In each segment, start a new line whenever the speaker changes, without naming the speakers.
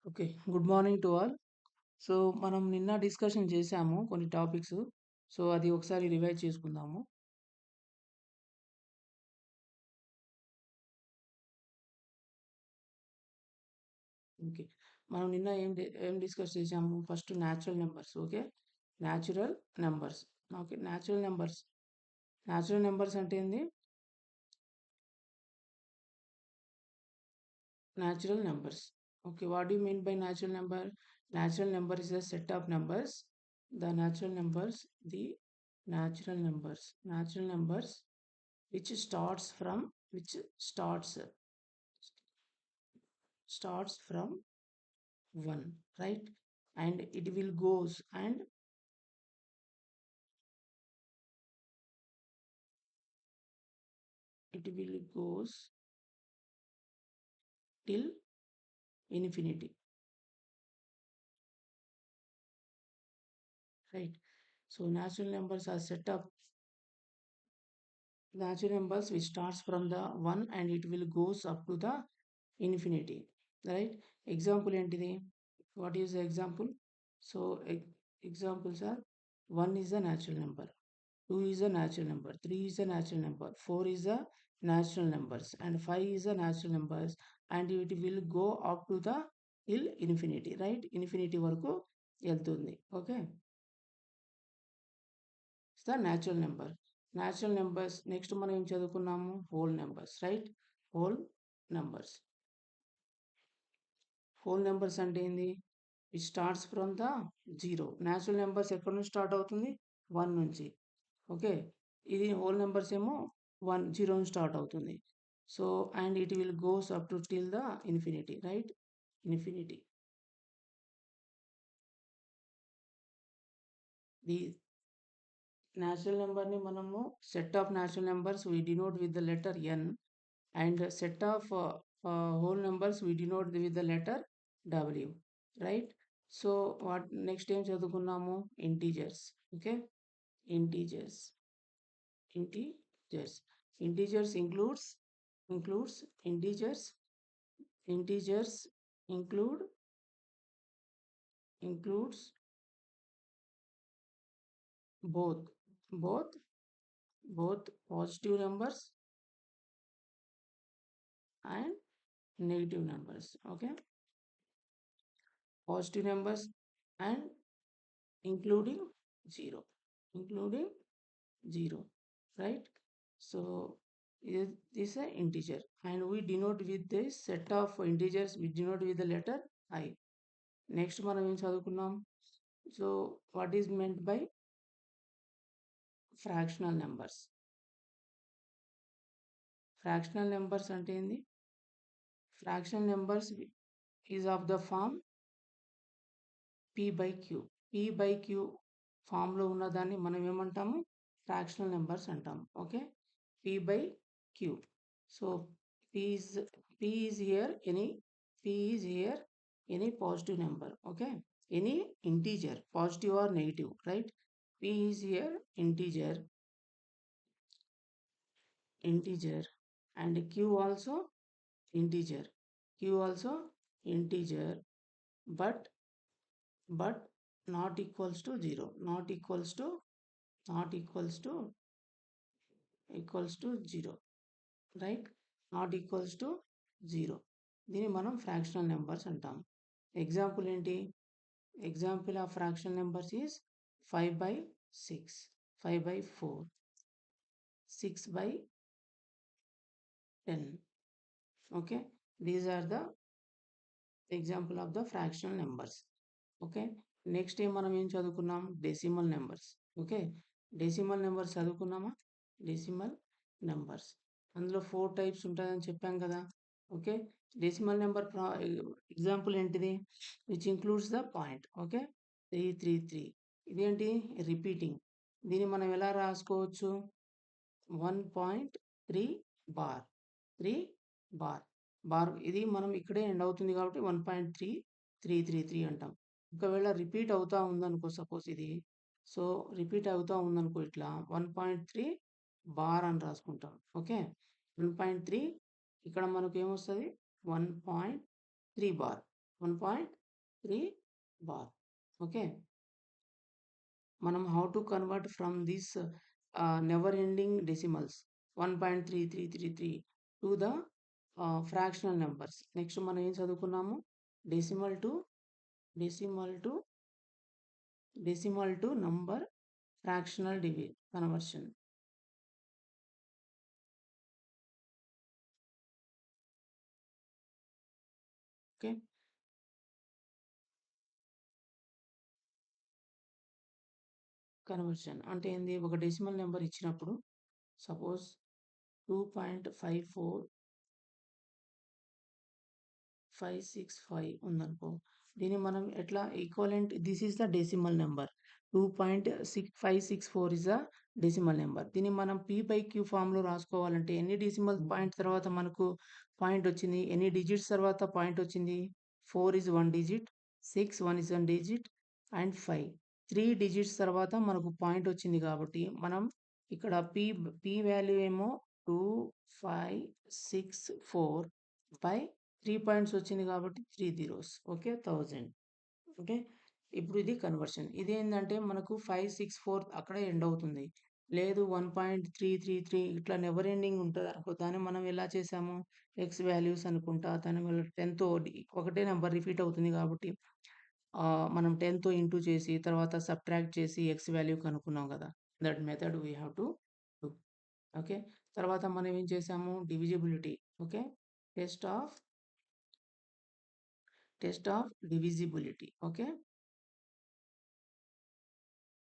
Okay. Good morning to all. So, మనం నిన్న discussion చేసాము కొన్ని టాపిక్స్. సో, అది ఒకసారి రివైజ్ చేసుకుందాము. ఓకే. మనం నిన్న ఏం డిస్కస్ చేసాము? First natural numbers. Okay. Natural numbers. Okay. Natural numbers అంటే ఏంది? Natural numbers. Okay, what do you mean by natural number? Natural number is a set of numbers. The natural numbers which starts from one, right? And it will goes till infinity, right? So natural numbers which starts from the one and it will goes up to the infinity, right? Example entidy. What is the example? So examples are: 1 is a natural number, 2 is a natural number, 3 is a natural number, 4 is a natural numbers, and 5 is a natural numbers, and it will go up to the till infinity, right? Infinity వరకు వెళ్తుంది. Okay, it's the natural numbers. Next మనం ఏం చదువుకున్నాము? Whole numbers, right? whole numbers whole numbers అంటే ఏంది? It starts from the zero. Natural numbers ఎక్కడి నుంచి start అవుతుంది? 1 నుంచి. ఓకే. ఇది హోల్ నెంబర్స్ ఏమో 0 నుంచి స్టార్ట్ అవుతుంది. So and it will goes up to till the infinity, right? Infinity. The natural నెంబర్ని మనము set of natural numbers we denote with the letter N, and set of whole numbers we denote with the letter W, right? So what next ఏం చదువుకున్నాము? Integers. Okay. Integers integers integers includes integers includes both both both positive numbers and negative numbers. Okay, positive numbers and including zero, including zero, right? So this is an integer, and we denote with this set of integers, we denote with the letter I. Next మనం ఏం చదువుకున్నాం? So what is meant by fractional numbers? Fractional numbers అంటే ఏంది? Fractional numbers is of the form p/q. p/q ఫామ్లో ఉన్నదాన్ని మనం ఏమంటాము? Fractional numbers అంటాము. Okay, p/q. సో p is here any positive number. Okay, any integer, positive or negative, right? p is here integer, and q also integer, but not equals to 0, not equals to 0, right? Not equals to 0. దీన్ని మనం fractional numbers అంటాం. Example ఏంటి? Example of fractional numbers is 5/6, 5/4, 6/10. Okay, these are the example of the fractional numbers. Okay, next మనం ఏం చదువుకున్నాం? Decimal numbers. Okay, decimal numbers చదువుకున్నామా? Decimal numbers అందులో 4 types ఉంటాయని చెప్పాం కదా. ఓకే, డెసిమల్ నెంబర్ ఎగ్జాంపుల్ ఏంటిది? Which includes the point. Okay, 333. ఇదేంటి? రిపీటింగ్. దీన్ని మనం ఎలా రాసుకోవచ్చు? 1.3 బార్, 3 బార్. ఇది మనం ఇక్కడే ఎండ్ అవుతుంది కాబట్టి 1.3333 అంటాం. ఒకవేళ రిపీట్ అవుతా ఉందనుకో, సపోజ్ ఇది సో రిపీట్ అవుతా ఉందనుకో, ఇట్లా 1.3 బార్ అని రాసుకుంటాం. ఓకే, 1.3 ఇక్కడ మనకు ఏమొస్తుంది? 1.3 బార్, 3 bar. Okay, మనం how to convert from these never ending decimals 1.3333 to the fractional numbers. Next మనం ఏం చదువుకున్నాము, decimal to decimal to decimal to number fractional conversion. Okay, conversion అంటే ఏంది, ఒక డెసిమల్ నెంబర్ ఇచ్చినప్పుడు సపోజ్ 2.54565 ఉందనుకో, దీన్ని మనం ఎట్లా equivalent, this is the decimal number, 2.6564 is the decimal number. దీన్ని మనం p/q ఫామ్లో రాసుకోవాలంటే ఎన్ని డెసిమల్ పాయింట్ తర్వాత మనకు పాయింట్ వచ్చింది, ఎన్ని డిజిట్స్ తర్వాత పాయింట్ వచ్చింది, 4 is 1 digit, 6 1 is 1 digit and 5 3 digits తర్వాత మనకు పాయింట్ వచ్చింది. కాబట్టి మనం ఇక్కడ p వాల్యూ ఏమో 2564 బై 3 పాయింట్స్ వచ్చింది కాబట్టి 3 zeros. ఓకే, 1000. ఓకే, ఇప్పుడు ఇది కన్వర్షన్. ఇదేంటంటే మనకు 564 అక్కడే ఎండ్ అవుతుంది, లేదు 1.333 ఇట్లా నెవర్ ఎండింగ్ ఉంటుంది అనుకో, దాన్ని మనం ఎలా చేసాము, ఎక్స్ వాల్యూస్ అనుకుంటా, దాని వల్ల 10తో ఒకటే నెంబర్ రిపీట్ అవుతుంది కాబట్టి మనం 10తో ఇంటూ చేసి తర్వాత సబ్ట్రాక్ట్ చేసి ఎక్స్ వాల్యూ కనుక్కున్నాం కదా, that method we have to do. Okay, తర్వాత మనం ఏం చేసాము, divisibility. Okay, test of divisibility. Okay,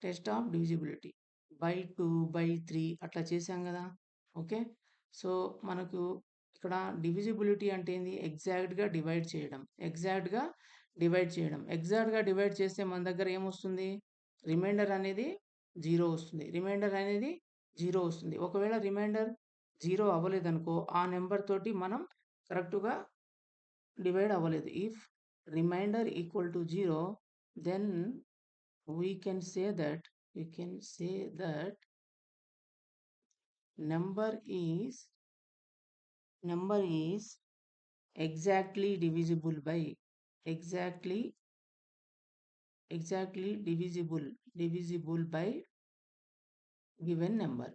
test of divisibility by 2 by 3 అట్లా చేసాం కదా. ఓకే, సో మనకు ఇక్కడ డివిజిబిలిటీ అంటే ఏంది, ఎగ్జాక్ట్గా డివైడ్ చేయడం. ఎగ్జాక్ట్గా డివైడ్ చేస్తే మన దగ్గర ఏమొస్తుంది, రిమైండర్ అనేది 0 వస్తుంది. ఒకవేళ రిమైండర్ 0 అవ్వలేదనుకో, ఆ నెంబర్ తోటి మనం కరెక్ట్గా డివైడ్ అవ్వలేదు. If remainder equal to 0, then we can say that number is exactly divisible by given number.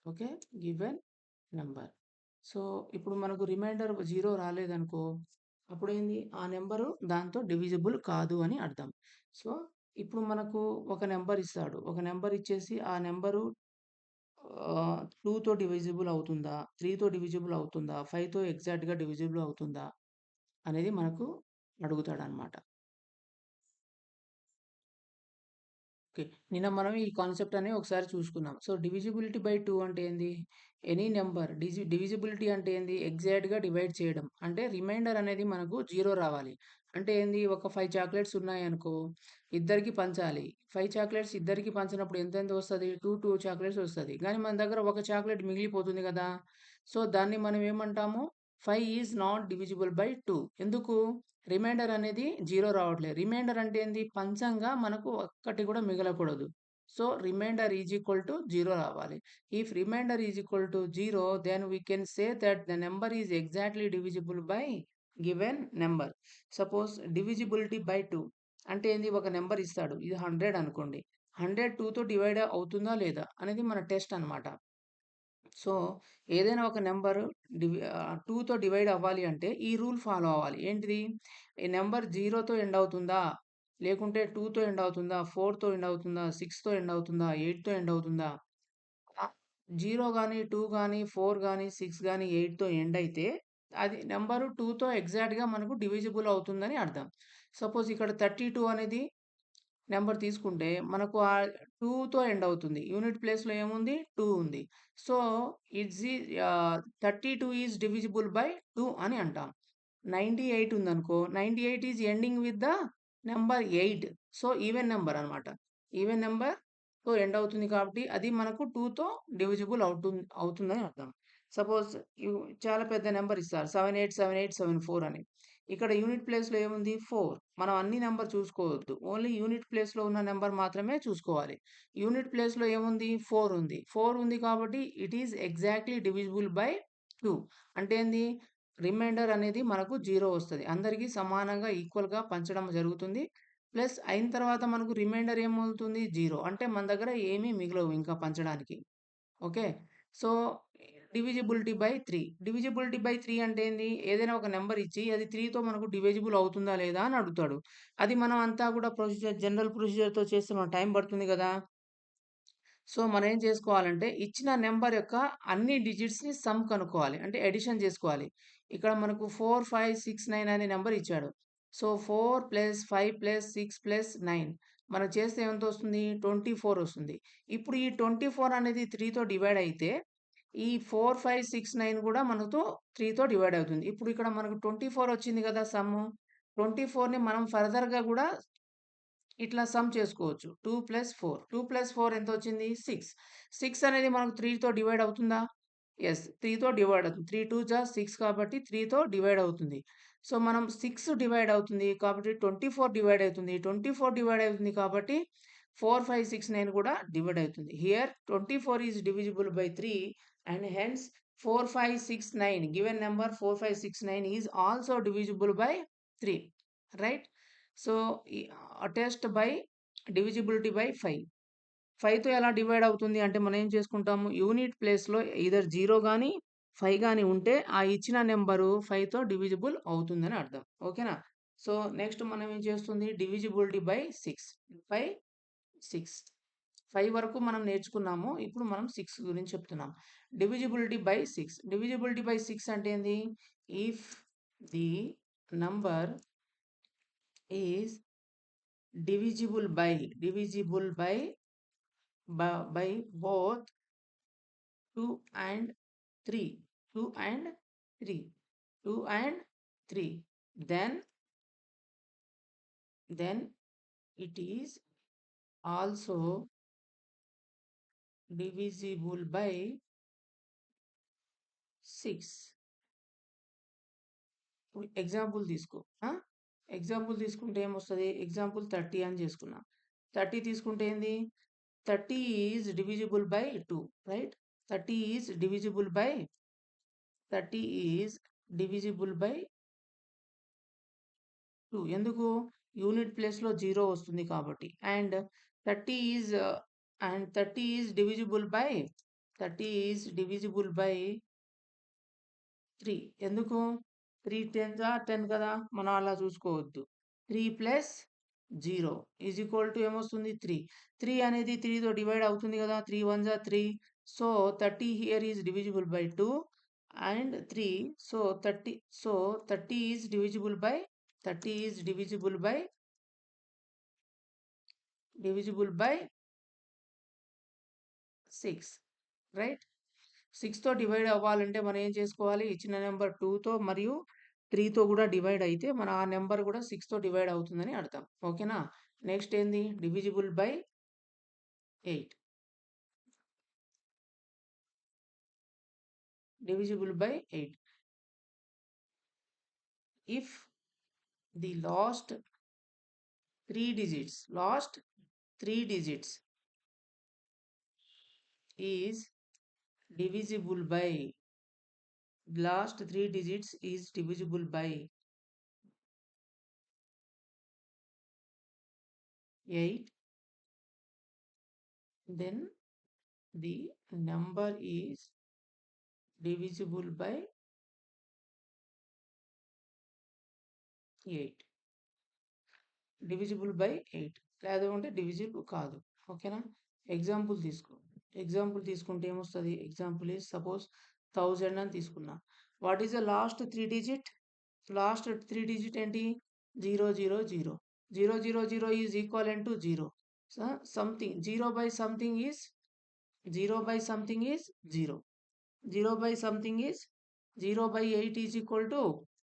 Okay, given number. So ఇప్పుడు మనకు రిమైండర్ 0 రాలేదనుకో, అప్పుడు ఏంది, ఆ నెంబరు దాంతో డివిజిబుల్ కాదు అని అర్థం. సో ఇప్పుడు మనకు ఒక నెంబర్ ఇస్తాడు, ఒక నెంబర్ ఇచ్చేసి ఆ నెంబరు 2తో డివిజిబుల్ అవుతుందా, 3తో డివిజిబుల్ అవుతుందా, 5తో ఎగ్జాక్ట్గా డివిజిబుల్ అవుతుందా అనేది మనకు అడుగుతాడనమాట. ఓకే, నిన్న మనం ఈ కాన్సెప్ట్ అనేది ఒకసారి చూసుకున్నాం. సో డివిజిబిలిటీ బై 2 అంటే ఏంది, ఎనీ నెంబర్ డివిజిబిలిటీ అంటే ఏంది, ఎగ్జాక్ట్గా డివైడ్ చేయడం. అంటే రిమైండర్ అనేది మనకు 0 రావాలి. అంటే ఏంది, ఒక 5 చాక్లెట్స్ ఉన్నాయనుకో, ఇద్దరికి పంచాలి. 5 చాక్లెట్స్ ఇద్దరికి పంచినప్పుడు ఎంత వస్తుంది, 2 చాక్లెట్స్ వస్తుంది. కానీ మన దగ్గర ఒక చాక్లెట్ మిగిలిపోతుంది కదా. సో దాన్ని మనం ఏమంటాము, 5 ఈజ్ నాట్ డివిజిబుల్ బై 2. ఎందుకు, రిమైండర్ అనేది 0 రావట్లేదు. రిమైండర్ అంటే ఏంది, పంచంగా మనకు ఒక్కటి కూడా మిగలకూడదు. So remainder is equal to 0 రావాలి. If remainder is equal to 0, then we can say that the number is exactly divisible by given number. Suppose divisibility by 2 అంటే ఏంది, ఒక నెంబర్ ఇస్తాడు, ఇది 100 అనుకోండి, 100 2తో డివైడ్ అవుతుందా లేదా అనేది మన టెస్ట్ అనమాట. సో ఏదైనా ఒక నెంబర్ 2తో డివైడ్ అవ్వాలి అంటే ఈ రూల్ ఫాలో అవ్వాలి. ఏంటిది, ఈ నెంబర్ 0తో ఎండ్ అవుతుందా, లేకుంటే 2తో ఎండ్ అవుతుందా, 4తో ఎండ్ అవుతుందా, 6తో ఎండ్ అవుతుందా, 8తో ఎండ్ అవుతుందా. 0 కానీ 2 కానీ 4 కానీ 6 కానీ 8తో ఎండ్ అయితే అది నెంబరు 2తో ఎగ్జాక్ట్గా మనకు డివిజిబుల్ అవుతుందని అర్థం. సపోజ్ ఇక్కడ 32 అనేది నెంబర్ తీసుకుంటే మనకు ఆ 2తో ఎండ్ అవుతుంది. యూనిట్ ప్లేస్‌లో ఏముంది, 2 ఉంది. So it's 32 is divisible by 2 అని అంటాం. 98 ఉందనుకో, 98 is ending with the number 8. So even number అనమాట. ఈవెన్ నెంబర్‌తో ఎండ్ అవుతుంది కాబట్టి అది మనకు 2తో డివిజిబుల్ అవుతుందని అర్థం. సపోజ్ చాలా పెద్ద నెంబర్ ఇస్తారు, 787874 అని. ఇక్కడ యూనిట్ ప్లేస్‌లో ఏముంది, 4. మనం అన్ని నెంబర్ చూసుకోవద్దు, ఓన్లీ యూనిట్ ప్లేస్‌లో ఉన్న నెంబర్ మాత్రమే చూసుకోవాలి. యూనిట్ ప్లేస్‌లో ఏముంది, 4 ఉంది. 4 ఉంది కాబట్టి it is exactly divisible by 2. అంటే ఏంది, రిమైండర్ అనేది మనకు 0 వస్తది. అందరికి సమానంగా ఈక్వల్‌గా పంచడం జరుగుతుంది. ప్లస్ అయిన తర్వాత మనకు రిమైండర్ ఏమవుతుంది? 0. అంటే మన దగ్గర ఏమీ మిగలవు ఇంకా పంచడానికి. Okay. So, divisibility by 3. Divisibility by 3 అంటే ఏంది? ఏదైనా ఒక నంబర్ ఇచ్చి అది 3తో మనకు డివిజిబుల్ అవుతుందా లేదా అని అడుగుతాడు. అది మనం అంతా కూడా జనరల్ ప్రొసీజర్‌తో చేస్తే మనకు టైం పడుతుంది గదా! సో, మనం ఏం చేసుకోవాలంటే, ఇచ్చిన నంబర్ యొక్క అన్ని డిజిట్స్‌ని సమ్ కనుక్కోవాలి. అంటే అడిషన్ చేసుకోవాలి. ఇక్కడ మనకు 4, 5, 6, 9 అనే నంబర్ ఇచ్చాడు. సో, 4 + 5 + 6 + 9 మనం చేస్తే ఎంతొస్తుంది? 24 వస్తుంది. ఇప్పుడు ఈ 24 అనేది 3తో డివైడ్ అయితే, ఈ 4, 5, 6, 9 కూడా మనతో 3తో డివైడ్ అవుతుంది. ఇప్పుడు ఇక్కడ మనకు 24 వచ్చింది కదా సమ్ము. 24ని మనం ఫర్దర్‌గా గూడా ఇట్లా సమ్ చేసుకోవచ్చు. 2 + 4. 2 + 4 ఎంతొచ్చింది? 6. 6 అనేది మనకు 3తో డివైడ్ అవుతుందా? యెస్. 3తో డివైడ్ అవుతుంది. 3 2 జా 6 కాబట్టి 3తో డివైడ్ అవుతుంది. సో, మనం 6 డివైడ్ అవుతుంది కాబట్టి 24 డివైడ్ అవుతుంది. 24 డివైడ్ అవుతుంది కాబట్టి 4, 5, 6, 9 కూడా డివైడ్ అవుతుంది. Here 24 is divisible by 3 and hence 4, 5, 6, 9 given number 4, 5, 6, 9 is also divisible by 3. Right? So, ఈ టెస్ట్ బై డివిజిబిలిటీ బై 5. 5తో ఎలా డివైడ్ అవుతుంది అంటే మనం ఏం చేసుకుంటాము యూనిట్ ప్లేస్‌లో ఎయిదర్ 0 గాని, 5 గాని ఉంటే ఆ ఇచ్చిన నంబరు 5తో డివిజిబుల్ అవుతుందని అర్థం. ఓకేనా? సో, నెక్స్ట్ మనం ఏం చేస్తుంది డివిజిబిలిటీ బై 6. 5, 6. 5 వరకు మనం నేర్చుకున్నాము. ఇప్పుడు మనం 6 గురించి చెప్తున్నాం. Divisibility by 6. డివిజిబిలిటీ బై 6 అంటే ఏంది? If the number is divisible by both 2 and 3, 2 and 3, 2 and 3, then it is also divisible by 6. Example తీసుకో. ఎగ్జాంపుల్ తీసుకుంటే ఏమొస్తది? ఎగ్జాంపుల్ 30 అని చేసుకున్నా. 30 తీసుకుంటే ఏంది? 30 is divisible by 2, right? 30 is divisible by 30 is divisible by 2. ఎందుకు? Unit ప్లేస్‌లో 0 వస్తుంది కాబట్టి. 30 is 30 is divisible by 30 is divisible by 3. ఎందుకు? 3 10 10 కదా! మనం అలా చూసుకోవద్దు. 3 + 0 ఈజ్ ఈక్వల్ టు ఏమొస్తుంది? 3. 3 అనేది 3తో డివైడ్ అవుతుంది కదా! 3 1 3. So, 30 here is divisible by 2 and 3. So, 30 is divisible by 6, right? 6తో డివైడ్ అవ్వాలంటే మనం ఏం చేసుకోవాలి? ఇచ్చిన నంబర్ 2తో మరియు 3తో కూడా డివైడ్ అయితే మన ఆ నంబర్ కూడా 6తో డివైడ్ అవుతుందని అర్థం. ఓకేనా? నెక్స్ట్ ఏంది? Divisible by 8. Divisible by 8. If the last 3 digits is divisible by last 3 digits is divisible by 8, then the number is divisible by 8. Divisible by 8 లేదంటే డివిజిబుల్ కాదు. ఓకేనా? ఎగ్జాంపుల్ తీసుకో. ఎగ్జాంపుల్ తీసుకుంటే ఏమొస్తది? ఎగ్జాంపుల్ ఈజ్ సపోజ్ 1000 అని తీసుకున్నా. What is the last 3 digit? Last 3 digit ఏంటి? 0 0 0. 0 0 0 is equivalent to 0. Something 0 by something is 0 by something is 0. 0 by something is 0 by 8 is equal to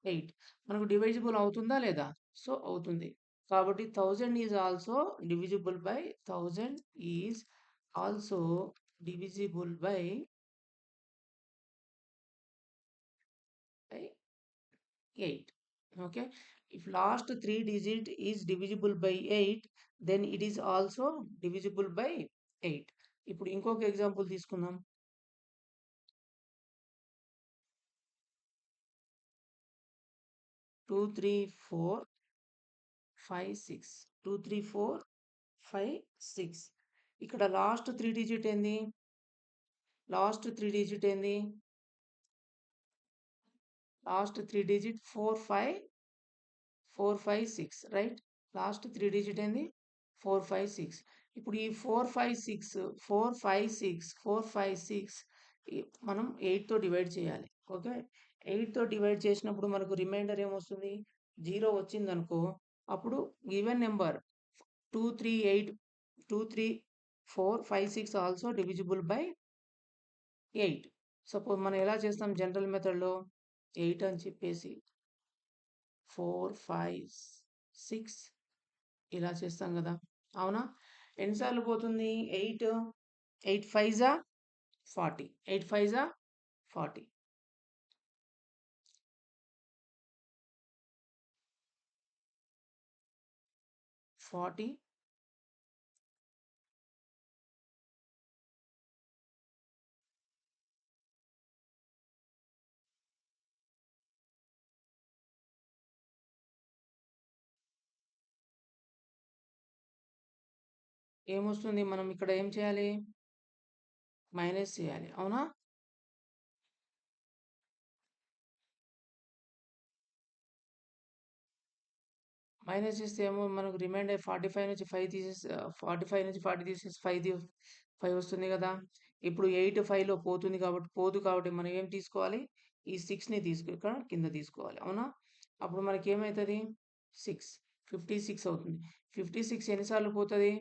8. మనకు divisible అవుతుందా లేదా? సో, అవుతుంది. కాబట్టి 1000 is also divisible by 1000 is also divisible by 8. Okay. If last 3 digit is divisible by 8, then it is also divisible by 8. ఇప్పుడు ఇంకొక example తీసుకుందాం. 2 3 4 5 6 2 3 4 5 6 ఇక్కడ last 3 digit ఏంది లాస్ట్ 3 డిజిట్ ఏంది last 3 digit 4 5 4 5 6 right last 3 digit ఏంది 4 5 6 ఇప్పుడు ఈ 4 5 6 4 5 6 4 5 6 మనం 8 తో డివైడ్ చేయాలి ఓకే 8 తో డివైడ్ చేసినప్పుడు మనకు రిమైండర్ ఏమొస్తుంది 0 వచ్చింది అనుకో అప్పుడు given number 2 3 8 2 3 4 5 6 also divisible by 8 suppose మనం ఎలా చేస్తాం జనరల్ మెథడ్లో 8 అని చెప్పేసి 4 5 6 ఇలా చేస్తాం కదా అవునా ఎన్నిసార్లు పోతుంది 8 8 5 జా 40 8 5 జా 40 40 ఏమొస్తుంది మనం ఇక్కడ ఏం చేయాలి మైనస్ చేయాలి అవునా మైనస్ చేస్తే ఏమో మనకు రిమైండర్ 45 నుంచి 5 తీసేసి 45 నుంచి 40 తీసేసి 5 వస్తుంది కదా ఇప్పుడు 8 5 లో పోతుంది కాబట్టి పోదు కాబట్టి మనం ఏం తీసుకోవాలి ఈ 6 ని ఇక్కడ కింద తీసుకోవాలి అవునా అప్పుడు మనకి ఏమవుతుంది 6 56 అవుతుంది 56 ఎన్నిసార్లు పోతుంది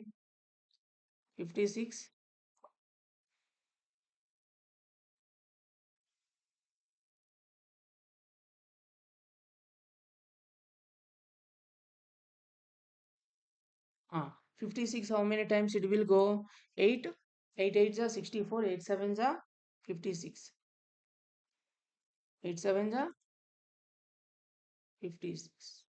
56 56 how many times it will go 8 8 8 ja 64 8 7 ja 56 8 7 ja 56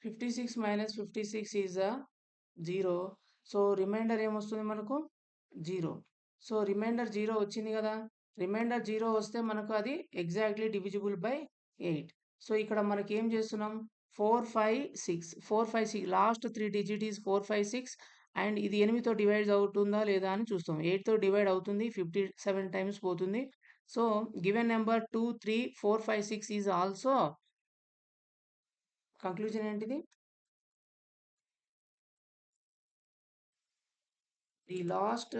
56 minus 56 is a 0 so remainder ఏమొస్తుంది మనకు 0 సో రిమైండర్ 0 వచ్చింది కదా రిమైండర్ 0 వస్తే మనకు అది ఎగ్జాక్ట్లీ డివిజిబుల్ బై 8 సో ఇక్కడ మనకి ఏం చేస్తున్నాం 4 5 6 4 5 6 లాస్ట్ 3 డిజిట్ ఈస్ 4 5 6 అండ్ ఇది 8తో డివైడ్ అవుతుందా లేదా అని చూస్తాం 8తో డివైడ్ అవుతుంది 57 టైమ్స్ పోతుంది so given number 2 3 4 5 6 is also conclusion ఏంటిది the last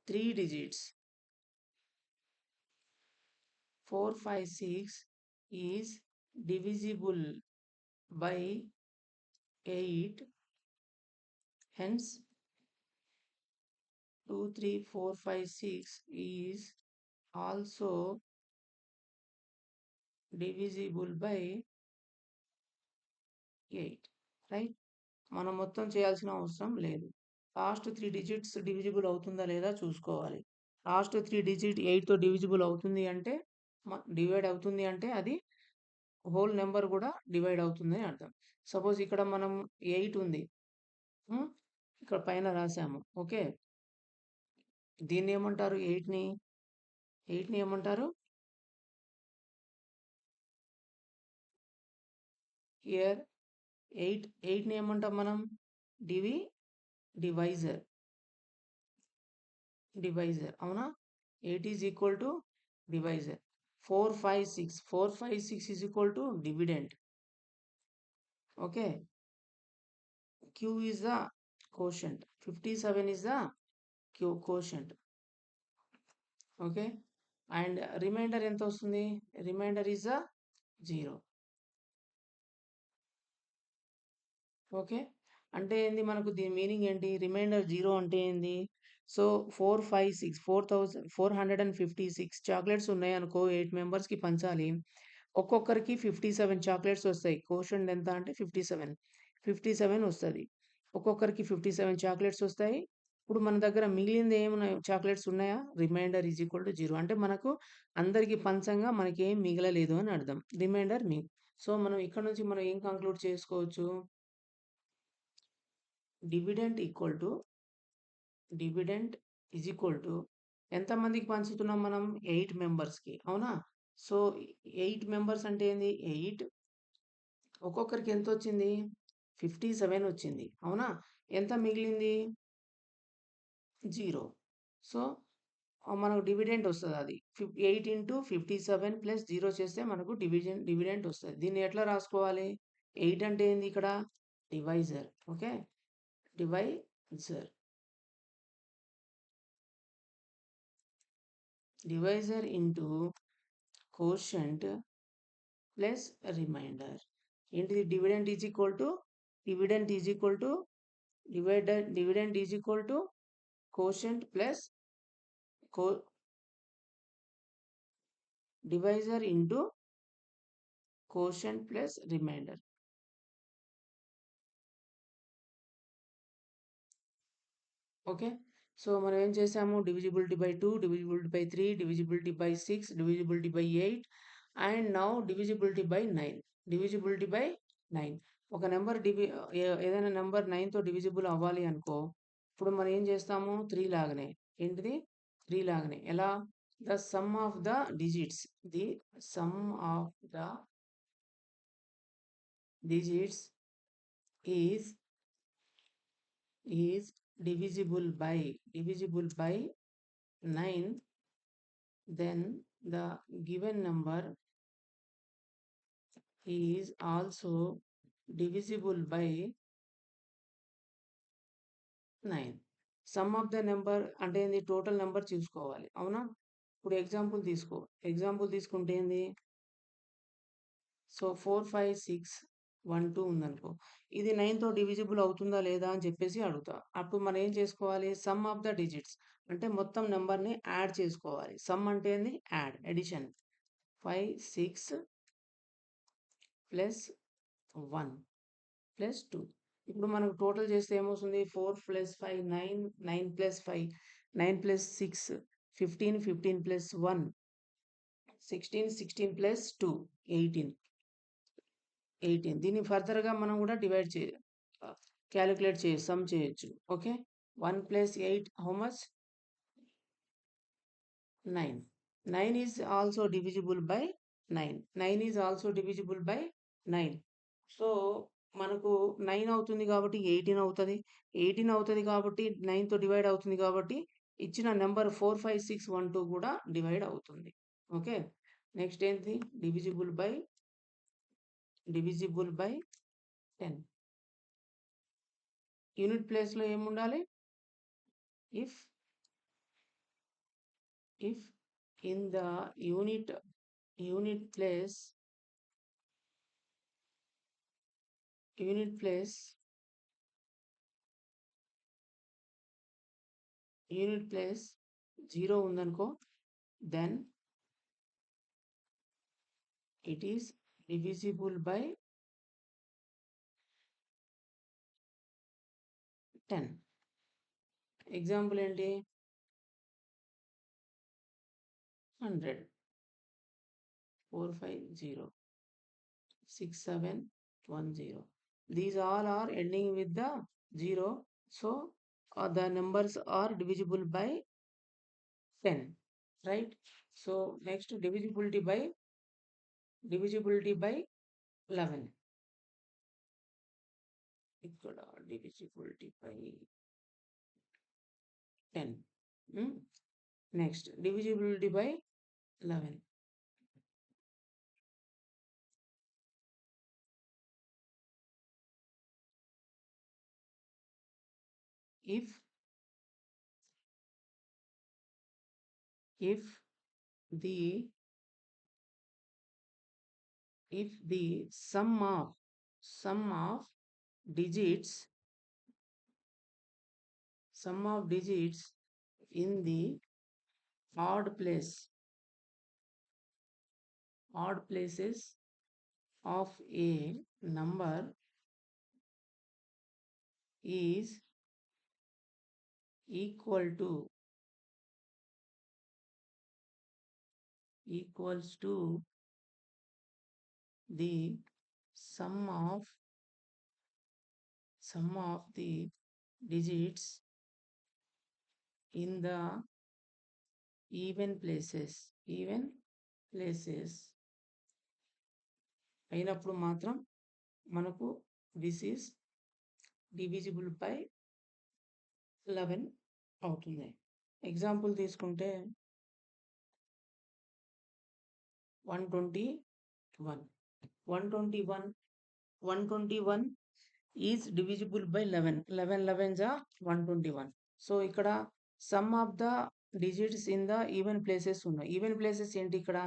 3 digits 4 5 6 is divisible by 8 hence 2 3 4 5 6 is also divisible by 8 right మనం మొత్తం చేయాల్సిన అవసరం లేదు లాస్ట్ 3 డిజిట్స్ డివిజిబుల్ అవుతుందా లేదా చూసుకోవాలి లాస్ట్ 3 డిజిట్ 8తో డివిజిబుల్ అవుతుంది అంటే డివైడ్ అవుతుంది అంటే అది హోల్ నెంబర్ కూడా డివైడ్ అవుతుంది అని అర్థం సపోజ్ ఇక్కడ మనం 8 ఉంది ఇక్కడ పైన రాసాము ఓకే దీన్ని ఏమంటారు 8ని ఏమంటారు హియర్ 8ని ఏమంటాం మనం డివైజర్ అవునా 8 is equal to divisor 4 5 6 4 5 6 is equal to dividend okay Q is the quotient 57 is the quotient okay and remainder ఎంత వస్తుంది remainder is the 0 ఓకే అంటే ఏంది మనకు దీని మీనింగ్ ఏంటి రిమైండర్ 0 అంటే ఏంది సో 4 5 6 4456 చాక్లెట్స్ ఉన్నాయి అనుకో 8 మెంబర్స్ కి పంచాలి ఒక్కొక్కరికి 57 చాక్లెట్స్ వస్తాయి కోషంట్ ఎంత అంటే 57 వస్తుంది ఒక్కొక్కరికి 57 చాక్లెట్స్ వస్తాయి ఇప్పుడు మన దగ్గర మిగిలింది ఏమున్నాయి? చాక్లెట్స్ ఉన్నాయా? Remainder is equal to 0. అంటే మనకు అందరికి పంచంగా మనకేం మిగలలేదు అని అర్థం. రిమైండర్ సో, మనం ఇక్కడ నుంచి మనం ఏం కంక్లూడ్ చేసుకోవచ్చు? Dividend equal to dividend is equal to ఎంతమందికి పంచుతున్నాం మనం? 8 మెంబర్స్‌కి. అవునా? సో, 8 మెంబర్స్ అంటే ఏంది? 8 ఒక్కొక్కరికి ఎంతొచ్చింది? 57 వచ్చింది. అవునా? ఎంత మిగిలింది? 0. సో, మనకు డివిడెండ్ వస్తదది. 8 ఇంటూ 57 ప్లస్ 0 చేస్తే మనకు డివిడెండ్ వస్తది. దీన్ని ఎట్లా రాసుకోవాలి? 8 అంటే ఏంది ఇక్కడ? Divisor. Okay. Divisor. Divisor into quotient plus remainder. ఏంటిది? Dividend is equal to dividend is equal to dividend is equal to quotient plus కో divisor into quotient plus remainder. Okay. So, మనం ఏం చేసాము? Divisibility by 2, divisibility by 3, divisibility by 6, divisibility by 8 and now divisibility by 9. Divisibility by 9. ఒక number ఏదైనా number 9తో divisible అవ్వాలి అనుకో, ఇప్పుడు మనం ఏం చేస్తాము? 3 లాగానే. ఏంటిది? 3 లాగానే. ఎలా? The sum of the digits. The some of the digits is is divisible by 9, then the given number is also divisible by 9. Some of the number అంటే ఏంది? టోటల్ నెంబర్ చూసుకోవాలి. అవునా? ఇప్పుడు ఎగ్జాంపుల్ తీసుకుంటే ఏంది? సో, 4, 5, 6, 1, 2 ఉందనుకో. ఇది 9తో డివిజిబుల్ అవుతుందా లేదా అని చెప్పేసి అడుగుతా. అప్పుడు మనం ఏం చేసుకోవాలి? సమ్ ఆఫ్ ద డిజిట్స్ అంటే మొత్తం నెంబర్‌ని యాడ్ చేసుకోవాలి. సమ్ అంటే ఏంది? అడిషన్. 5, 6 plus 1 plus 2. ఇప్పుడు మనకు టోటల్ చేస్తే ఏమొస్తుంది? 4 plus 5 9, 9 plus 5 9 plus 6 15, 15 plus 1 16, 16 plus 2 18. దీన్ని ఫర్దర్‌గా మనం కూడా క్యాలిక్యులేట్ సమ్ చేయొచ్చు. Okay. 1 plus 8 how much? 9. 9 is also divisible by 9. 9 is also divisible by 9. So, మనకు 9 అవుతుంది కాబట్టి 18 అవుతది. 18 అవుతది కాబట్టి 9తో డివైడ్ అవుతుంది కాబట్టి ఇచ్చిన నంబర్ 4, 5, 6, 1, 2 కూడా డివైడ్ అవుతుంది. ఓకే. నెక్స్ట్ ఏంటి? Divisible by 10. యూనిట్ ప్లేస్‌లో ఏముండాలి? If in the unit place unit place 0 ఉందనుకో, then it is divisible by 10. Example ఏంటి? 100, 450, 6710. These all are ending with the 0. So, the numbers are divisible by 10. Right? So, next divisibility by 11. ఇక్కడ divisibility by 10. Next divisibility by 11. If the sum of digits in the odd places of a number is equal to equals to the sum of the digits in the even places అయినప్పుడు మాత్రం మనకు this is divisible by 11 అవుతుంది. Example తీసుకుంటే 121 121 is divisible by 11. 11 11s are 121. So ఇక్కడ sum of the digits in the even places ఉన్నాయి. Even places ఏంటి ఇక్కడ?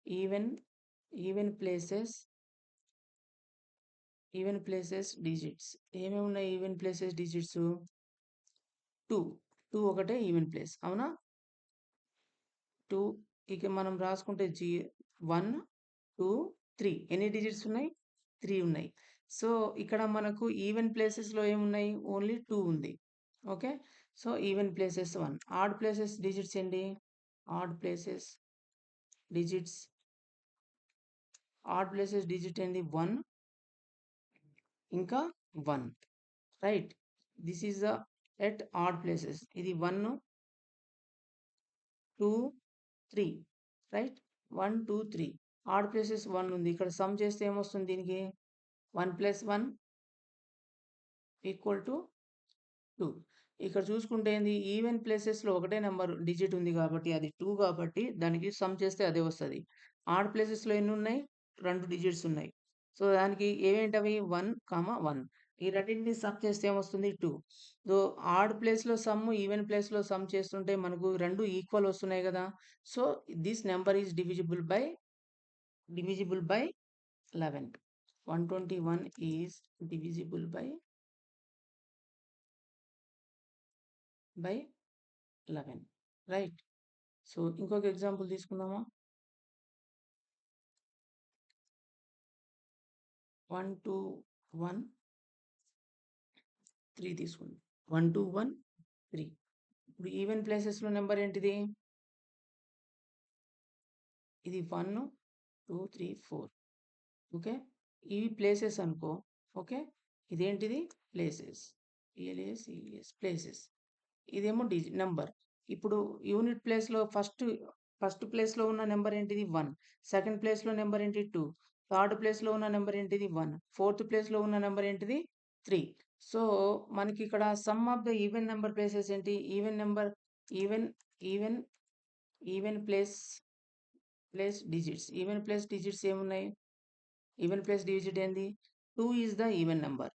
Even even places digits ఏమేమి ఉన్నాయి? ఈవెన్ ప్లేసెస్ డిజిట్స్ 2 ఒకటే ఈవెన్ ప్లేస్, అవునా? 2 ఇక మనం రాసుకుంటే 1 2 3 ఎన్ని డిజిట్స్ ఉన్నాయి? 3 ఉన్నాయి. సో ఇక్కడ మనకు ఈవెన్ ప్లేసెస్లో ఏమున్నాయి? ఓన్లీ 2 ఉంది. Okay, so even places 1. Odd places digits ఏంటి? ఆడ్ ప్లేసెస్ డిజిట్ ఏంటి? 1 ఇంకా 1, right? This is the at odd places. ఇది 1 2 3, రైట్? 1 2 3 ఆడ్ ప్లేసెస్ 1 ఉంది. ఇక్కడ సమ్ చేస్తే ఏమొస్తుంది దీనికి? 1 + 1 = 2. ఇక్కడ చూసుకుంటే ఏంది? ఈవెన్ ప్లేసెస్లో ఒకటే నెంబర్ డిజిట్ ఉంది కాబట్టి అది 2 కాబట్టి దానికి సమ్ చేస్తే అదే వస్తుంది. ఆడ్ ప్లేసెస్లో ఎన్ని ఉన్నాయి? 2 డిజిట్స్ ఉన్నాయి. సో దానికి ఏమేంటవి? 1 1. ఈ రెండింటిని సమ్ చేస్తే ఏమొస్తుంది? 2. సో ఆడ్ ప్లేస్లో సమ్, ఈవెన్ ప్లేస్లో సమ్ చేస్తుంటే మనకు 2 ఈక్వల్ వస్తున్నాయి కదా. So this number is divisible by 11. 121 is divisible by 11, right? So ఇంకొక ఎగ్జాంపుల్ తీసుకుందామా? 1 2 1 3 తీసుకుందాం. 1 2 1 3. ఇప్పుడు ఈవెన్ ప్లేసెస్లో నెంబర్ ఏంటిది? ఇది 1 2 3 4. ఓకే, ఇవి ప్లేసెస్ అనుకో. ఓకే, ఇదేంటిది? ప్లేసెస్. ప్లేసెస్. ఇదేమో నెంబర్. ఇప్పుడు యూనిట్ ప్లేస్లో ఫస్ట్ ప్లేస్లో ఉన్న నెంబర్ ఏంటిది? 1. సెకండ్ ప్లేస్లో నెంబర్ ఏంటి? 2. థర్డ్ ప్లేస్లో ఉన్న నెంబర్ ఏంటిది? 1. ఫోర్త్ ప్లేస్లో ఉన్న నెంబర్ ఏంటిది? 3. సో మనకి ఇక్కడ sum of the even number places ఏంటి? Even place digits. Even place digits ఏమున్నాయి? ఈవెన్ ప్లేస్ డిజిట్ ఏంది? 2 is the even number,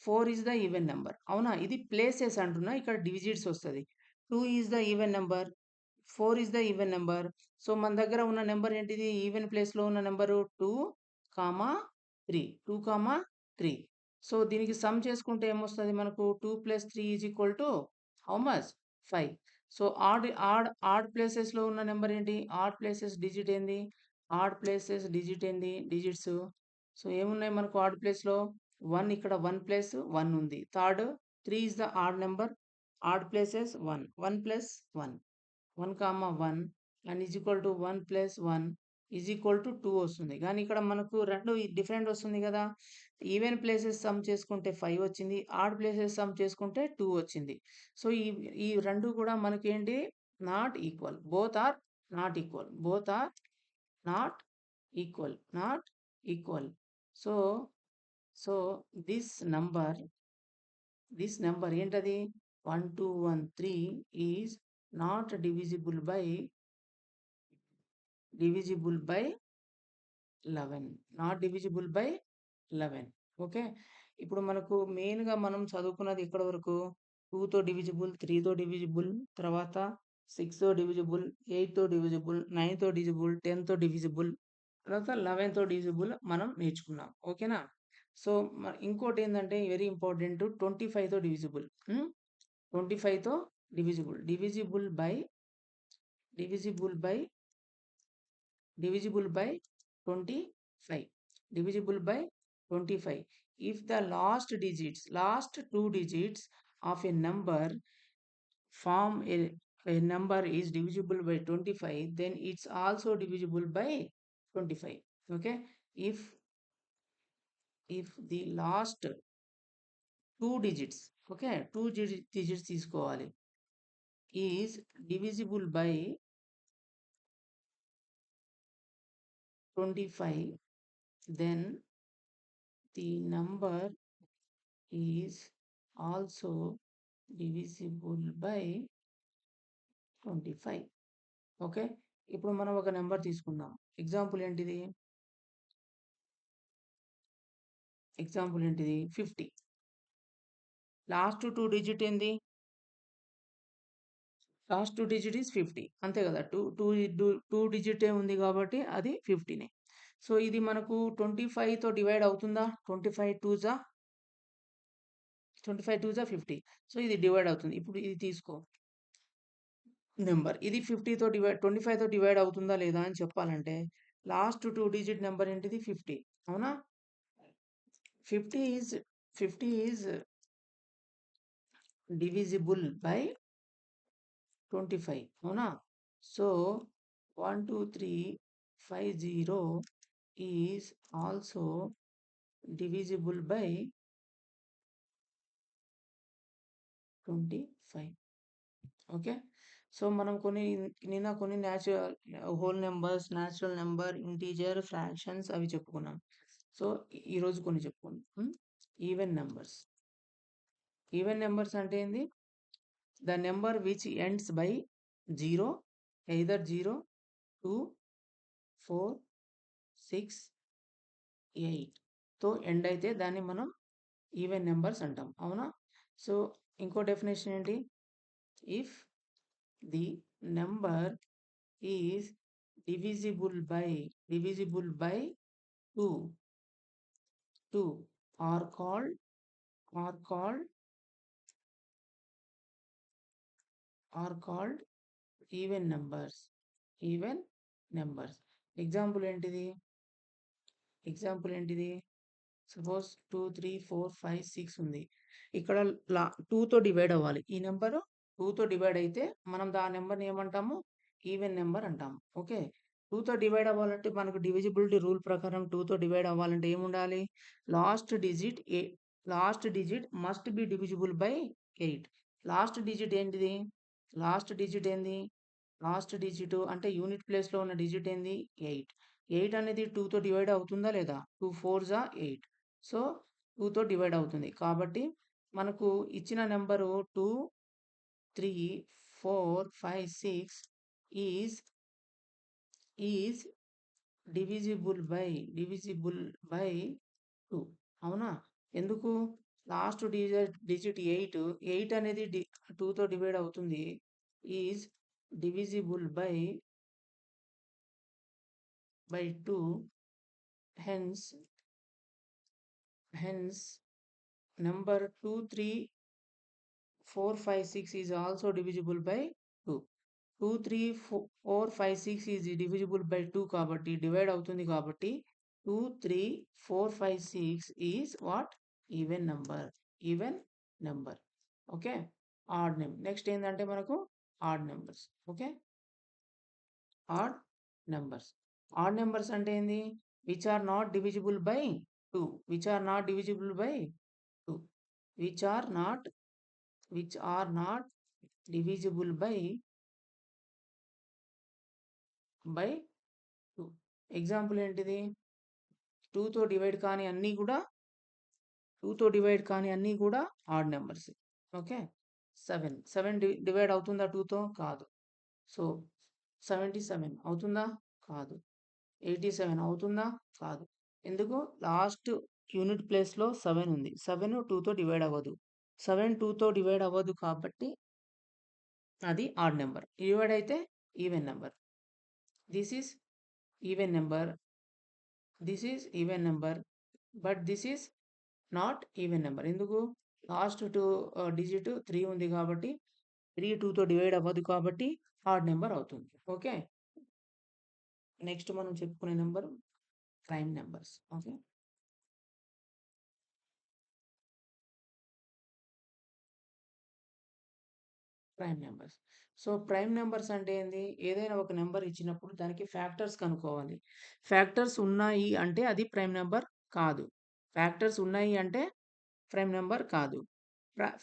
4 is the even number, అవునా? ఇది ప్లేసెస్ అంటున్నా, ఇక్కడ డిజిట్స్ వస్తుంది. 2 is the even number, 4 is the even number. So మన దగ్గర ఉన్న నెంబర్ ఏంటిది? ఈవెన్ ప్లేస్లో ఉన్న నెంబరు 2, 3. సో దీనికి సమ్ చేసుకుంటే ఏమొస్తుంది మనకు? 2 + 3 = హౌ మచ్? 5. సో ఆడ్ ప్లేసెస్లో ఉన్న నెంబర్ ఏంటి? ఆడ్ ప్లేసెస్ డిజిట్ ఏంది? డిజిట్స్. సో ఏమున్నాయి మనకు ఆడ్ ప్లేస్లో? 1, ఇక్కడ 1 + 1 ఉంది. Third 3 is the odd number. Odd places 1 1 + 1 1, 1 and = 1 + 1 = 2 వస్తుంది. కానీ ఇక్కడ మనకు 2 డిఫరెంట్ వస్తుంది కదా. ఈవెన్ ప్లేసెస్ సమ్ చేసుకుంటే 5 వచ్చింది, ఆడ్ ప్లేసెస్ సమ్ చేసుకుంటే 2 వచ్చింది. సో ఈ రెండు కూడా మనకి ఏంటి? Not equal. Both are not equal. So this number ఏంటది? 1213 is not divisible by 11. Not divisible by 11. Okay, ఇప్పుడు మనకు మెయిన్గా మనం చదువుకున్నది ఇక్కడ వరకు 2తో డివిజిబుల్, 3తో డివిజిబుల్, తర్వాత 6తో డివిజిబుల్, 8తో డివిజిబుల్, 9తో డివిజిబుల్, 10తో డివిజిబుల్, తర్వాత 11తో డివిజిబుల్ మనం నేర్చుకున్నాం. ఓకేనా? సో ఇంకోటి ఏంటంటే వెరీ ఇంపార్టెంట్, 25తో డివిజిబుల్. 25తో divisible by 25. divisible by 25 if the last 2 digits of a number form a number is divisible by 25, then it's also divisible by 25. Okay, if the last two digits, okay, digits తీసుకోవాలి, is divisible by 25, then the number is also divisible by 25. Okay, ఇప్పుడు మనం ఒక number తీసుకుందాం. Example ఏంటిది? 50. Last two digit ఏంది? Last two digit is 50, అంతే కదా. Two డిజిటే ఉంది కాబట్టి అది 50నే. సో ఇది మనకు 25తో డివైడ్ అవుతుందా? 25 2 జా 50. సో ఇది డివైడ్ అవుతుంది. ఇప్పుడు ఇది తీసుకో నెంబర్, ఇది 25తో డివైడ్ అవుతుందా లేదా అని చెప్పాలంటే లాస్ట్ టూ డిజిట్ నెంబర్ ఏంటిది? 50. అవునా? 50 ఈజ్ divisible by 25. అవునా? So 12350 is also divisible by 25. Okay, so మనం నిన్న కొన్ని whole numbers, natural number, integer, fractions అవి చెప్పుకున్నాం. సో ఈరోజు కొన్ని చెప్పుకున్నాం ఈవెన్ నెంబర్స్. ఈవెన్ నెంబర్స్ అంటే ఏంది? The number which ends by 0, either 0, 2, 4, 6, 8 తో ఎండ్ అయితే దాన్ని మనం ఈవెన్ నెంబర్స్ అంటాం. అవునా? సో ఇంకో డెఫినేషన్ ఏంటి? If the number is divisible by 2 are called even numbers. Example ఏంటిది? సపోజ్ 2, 3, 4, 5, 6 ఉంది. ఇక్కడ 2తో డివైడ్ అవ్వాలి. ఈ నెంబర్ 2తో డివైడ్ అయితే మనం ఆ నెంబర్ని ఏమంటాము? ఈవెన్ నెంబర్ అంటాము. ఓకే, 2తో డివైడ్ అవ్వాలంటే మనకు డివిజిబిలిటీ రూల్ ప్రకారం 2తో డివైడ్ అవ్వాలంటే ఏముండాలి? Last digit must be divisible by 8. Last digit ఏంటిది? లాస్ట్ డిజిట్ అంటే యూనిట్ ప్లేస్లో ఉన్న డిజిట్ ఏంది? 8. 8 అనేది 2తో డివైడ్ అవుతుందా లేదా? 2 4 జా 8. సో 2తో డివైడ్ అవుతుంది. కాబట్టి మనకు ఇచ్చిన నెంబరు 2, 3, 4, 5, 6 ఈజ్ డివిజిబుల్ బై 2. అవునా? ఎందుకు? లాస్ట్ డిజిట్ 8 అనేది 2తో డివైడ్ అవుతుంది. Is divisible by 2. hence number 2, 3, 4, 5, 6 is also divisible by 2. 2, 3, 4, 5, 6 is divisible by 2 కాబట్టి డివైడ్ అవుతుంది. కాబట్టి 2, 3, 4, 5, 6 is what? Even number. Okay, odd number. Next ఏంటంటే మనకు odd numbers. Okay, odd numbers అంటే ఏంది? Which are not divisible by 2. Which are not divisible by 2 example ఏంటిది? 2తో divide కాని అన్నీ కూడా ఆడ్ నెంబర్స్. ఓకే, 7 డివైడ్ అవుతుందా 2తో? కాదు. సో 77 అవుతుందా? కాదు. 87 అవుతుందా? కాదు. ఎందుకు? లాస్ట్ యూనిట్ ప్లేస్లో 7 ఉంది. 7 2తో డివైడ్ అవ్వదు. 7 2తో డివైడ్ అవ్వదు కాబట్టి అది ఆడ్ నెంబర్. డివైడ్ అయితే even number. This is even number, but this is not even number. ఎందుకు? లాస్ట్ డిజిట్ 3 ఉంది కాబట్టి 3 2తో డివైడ్ అవ్వదు కాబట్టి ఆడ్ నెంబర్ అవుతుంది. ఓకే, నెక్స్ట్ మనం చెప్పుకునే number prime numbers. Okay, prime numbers. So, prime numbers అంటే ఏంది? ఏదైనా ఒక నెంబర్ ఇచ్చినప్పుడు దానికి ఫ్యాక్టర్స్ కనుక్కోవాలి. ఫ్యాక్టర్స్ ఉన్నాయి అంటే అది ప్రైమ్ నెంబర్ కాదు. ఫ్యాక్టర్స్ ఉన్నాయి అంటే ప్రైమ్ నెంబర్ కాదు.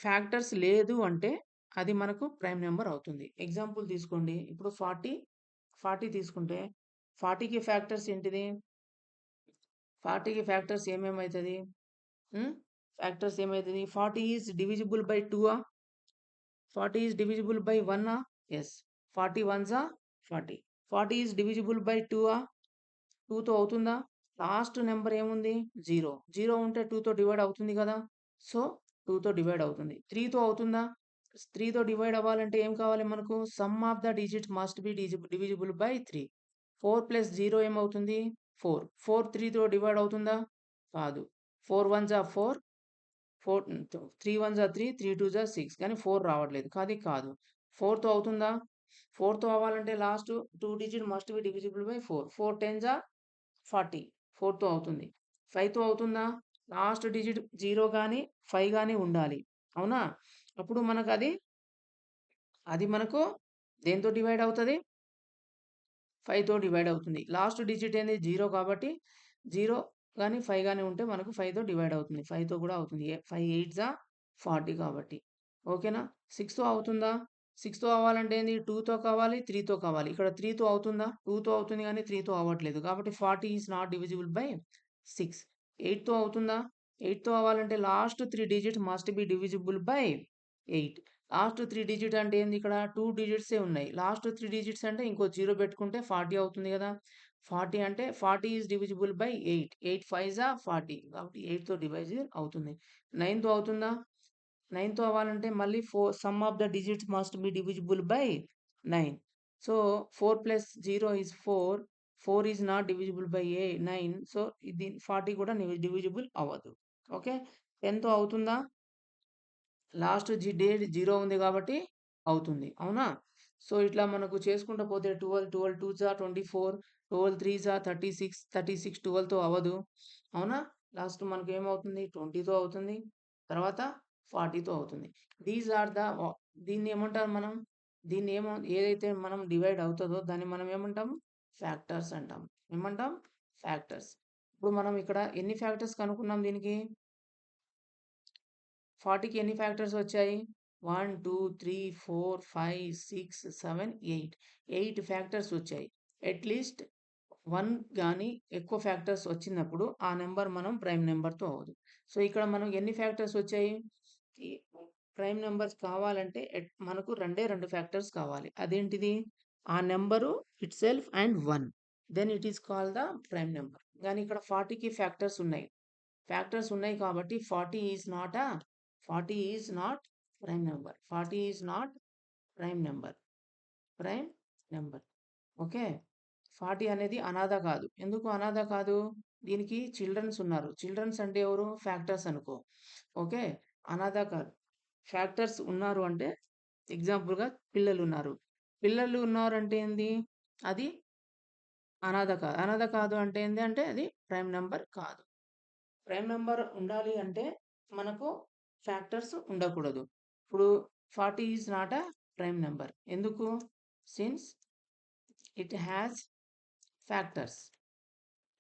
ఫ్యాక్టర్స్ లేదు అంటే అది మనకు ప్రైమ్ నెంబర్ అవుతుంది. ఎగ్జాంపుల్ తీసుకోండి. ఇప్పుడు 40 తీసుకుంటే 40కి ఫ్యాక్టర్స్ ఏంటిది? 40కి ఫ్యాక్టర్స్ ఏమేమైతది? హ్మ్. ఫ్యాక్టర్స్ ఏమైతది? 40 is divisible by 2 40 is divisible by 1 yes 40 ones 40 40 is divisible by 2 2 తో అవుతుందా లాస్ట్ నెంబర్ ఏముంది 0 0 ఉంటే 2 తో డివైడ్ అవుతుంది కదా సో 2 తో డివైడ్ అవుతుంది 3 తో అవుతుందా 3 తో డివైడ్ అవ్వాలంటే ఏం కావాలి మనకు sum of the digits must be divisible by 3 4 plus 0 ఏమవుతుంది 4 4 3 తో డివైడ్ అవుతుందా కాదు 4 1 4 4 3 1 3 3 2 6 కానీ 4 రావట్లేదు. కాదు. 4తో అవుతుందా? 4తో అవ్వాలంటే last 2 digit must be divisible by 4. 4 10 40. 4తో అవుతుంది. 5తో అవుతుందా? లాస్ట్ డిజిట్ 0 గాని, 5 గాని ఉండాలి. అవునా? అప్పుడు అది మనకు దేనితో డివైడ్ అవుతది? 5తో డివైడ్ అవుతుంది. లాస్ట్ డిజిట్ ఏంది 0 కాబట్టి 0 గాని, 5 గాని ఉంటే మనకు 5తో డివైడ్ అవుతుంది. 5తో కూడా అవుతుంది. 5 ఎయిట్స్ 40 కాబట్టి. ఓకేనా? 6తో అవుతుందా? 6తో అవ్వాలంటే ఏంది 2తో కావాలి, 3తో కావాలి. ఇక్కడ 3తో అవుతుందా? 2తో అవుతుంది గానీ 3తో అవ్వట్లేదు. కాబట్టి 40 ఈస్ నాట్ డివిజిబుల్ బై 6. 8తో అవుతుందా? 8తో అవ్వాలంటే last 3 digits must be divisible by 8. Last 3 digit అంటే ఏంది ఇక్కడ 2 డిజిట్సే ఉన్నాయి. లాస్ట్ 3 డిజిట్స్ అంటే ఇంకో 0 పెట్టుకుంటే 40 అవుతుంది గదా! 40 అంటే 40 ఈస్ డివిజిబుల్ బై 8. 8 ఫైవ్స్ 40 కాబట్టి 8తో డివైజ్ అవుతుంది. 9తో అవుతుందా? 9తో అవ్వాలంటే మళ్ళీ some of the digits must be divisible by 9. So 4 plus 0 is 4. 4 is not divisible by 9. So ఇది 40 కూడా డివిజిబుల్ అవ్వదు. ఓకే. 10తో అవుతుందా? లాస్ట్ డేట్ 0 ఉంది కాబట్టి అవుతుంది. అవునా? సో, ఇట్లా మనకు చేసుకుంటూ పోతే 12, 12 2 24, 12 3 36, 36 12తో అవ్వదు. అవునా? లాస్ట్ మనకేమవుతుంది 20తో అవుతుంది. తర్వాత 40తో అవుతుంది. దీస్ ఆర్ ద దీన్నేమంటాం మనం? ఏదైతే మనం డివైడ్ అవుతదో దాన్ని మనం ఏమంటాం? ఫ్యాక్టర్స్ అంటాం. ఏమంటాం? ఫ్యాక్టర్స్. ఇప్పుడు మనం ఇక్కడ ఎన్ని ఫ్యాక్టర్స్ కనుక్కున్నాం దీనికి? 40కి ఎన్ని ఫ్యాక్టర్స్ వచ్చాయి? 1, 2, 3, 4, 5, 6, 7, 8. 8 ఫ్యాక్టర్స్ వచ్చాయి. అట్‌లీస్ట్ 1 గాని ఎక్కువ ఫ్యాక్టర్స్ వచ్చినప్పుడు ఆ నంబర్ మనం ప్రైమ్ నంబర్‌తో అవ్వదు. సో, ఇక్కడ మనం ఎన్ని ఫ్యాక్టర్స్ వచ్చాయి? ఈ ప్రైమ్ నంబర్స్ కావాలంటే మనకు 2 ఫ్యాక్టర్స్ కావాలి. అదేంటిది? ఆ number itself and 1. Then it is called the prime number. గానీ ఇక్కడ 40కి ఫ్యాక్టర్స్ ఉన్నాయి. ఫ్యాక్టర్స్ ఉన్నాయి కాబట్టి 40 is not prime number. 40 is not prime number. Prime number. Okay. 40 అనేది అనాథ కాదు. ఎందుకు అనాథ కాదు? దీనికి చిల్డ్రన్స్ ఉన్నారు. చిల్డ్రన్స్ అంటే ఎవరు? ఫ్యాక్టర్స్ అనుకో. ఓకే. అనాథ కాదు. ఫ్యాక్టర్స్ ఉన్నారు అంటే ఎగ్జాంపుల్‌గా పిల్లలున్నారు. పిల్లలు ఉన్నారంటే ఏంది? అది అనాథ కాదు. అనాథ కాదు అంటే ఏంది అంటే అది ప్రైమ్ నంబర్ కాదు. ప్రైమ్ నంబర్ ఉండాలి అంటే మనకు ఫ్యాక్టర్స్ ఉండకూడదు. ఇప్పుడు 40 is not a prime number. ఎందుకు? Since it has factors.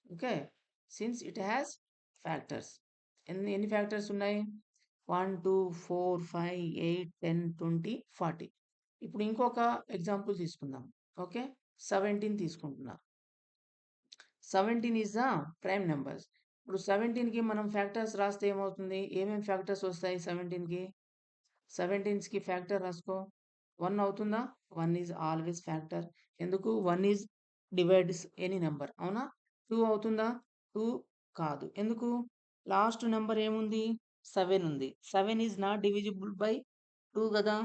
Okay. Since it has factors. ఎన్ని ఫ్యాక్టర్స్ ఉన్నాయి? 1, 2, 4, 5, 8, 10, 20, 40. ఇప్పుడు ఇంకొక ఎగ్జాంపుల్ తీసుకుందాం. ఓకే. 17 తీసుకుంటున్నా. 17 ఈస్ ద ప్రైమ్ నంబర్స్. ఇప్పుడు 17కి మనం ఫ్యాక్టర్స్ రాస్తే ఏమవుతుంది? ఏమేం ఫ్యాక్టర్స్ వస్తాయి 17కి? 17కి ఫ్యాక్టర్ రాసుకో. 1 అవుతుందా? 1 ఈజ్ ఆల్వేస్ ఫ్యాక్టర్. ఎందుకు? 1 ఈజ్ డివైడ్స్ ఎనీ నంబర్. అవునా? 2 అవుతుందా? 2 కాదు. ఎందుకు? లాస్ట్ నంబర్ ఏముంది? 7 ఉంది. 7 ఈజ్ నాట్ డివిజిబుల్ బై 2 గదా!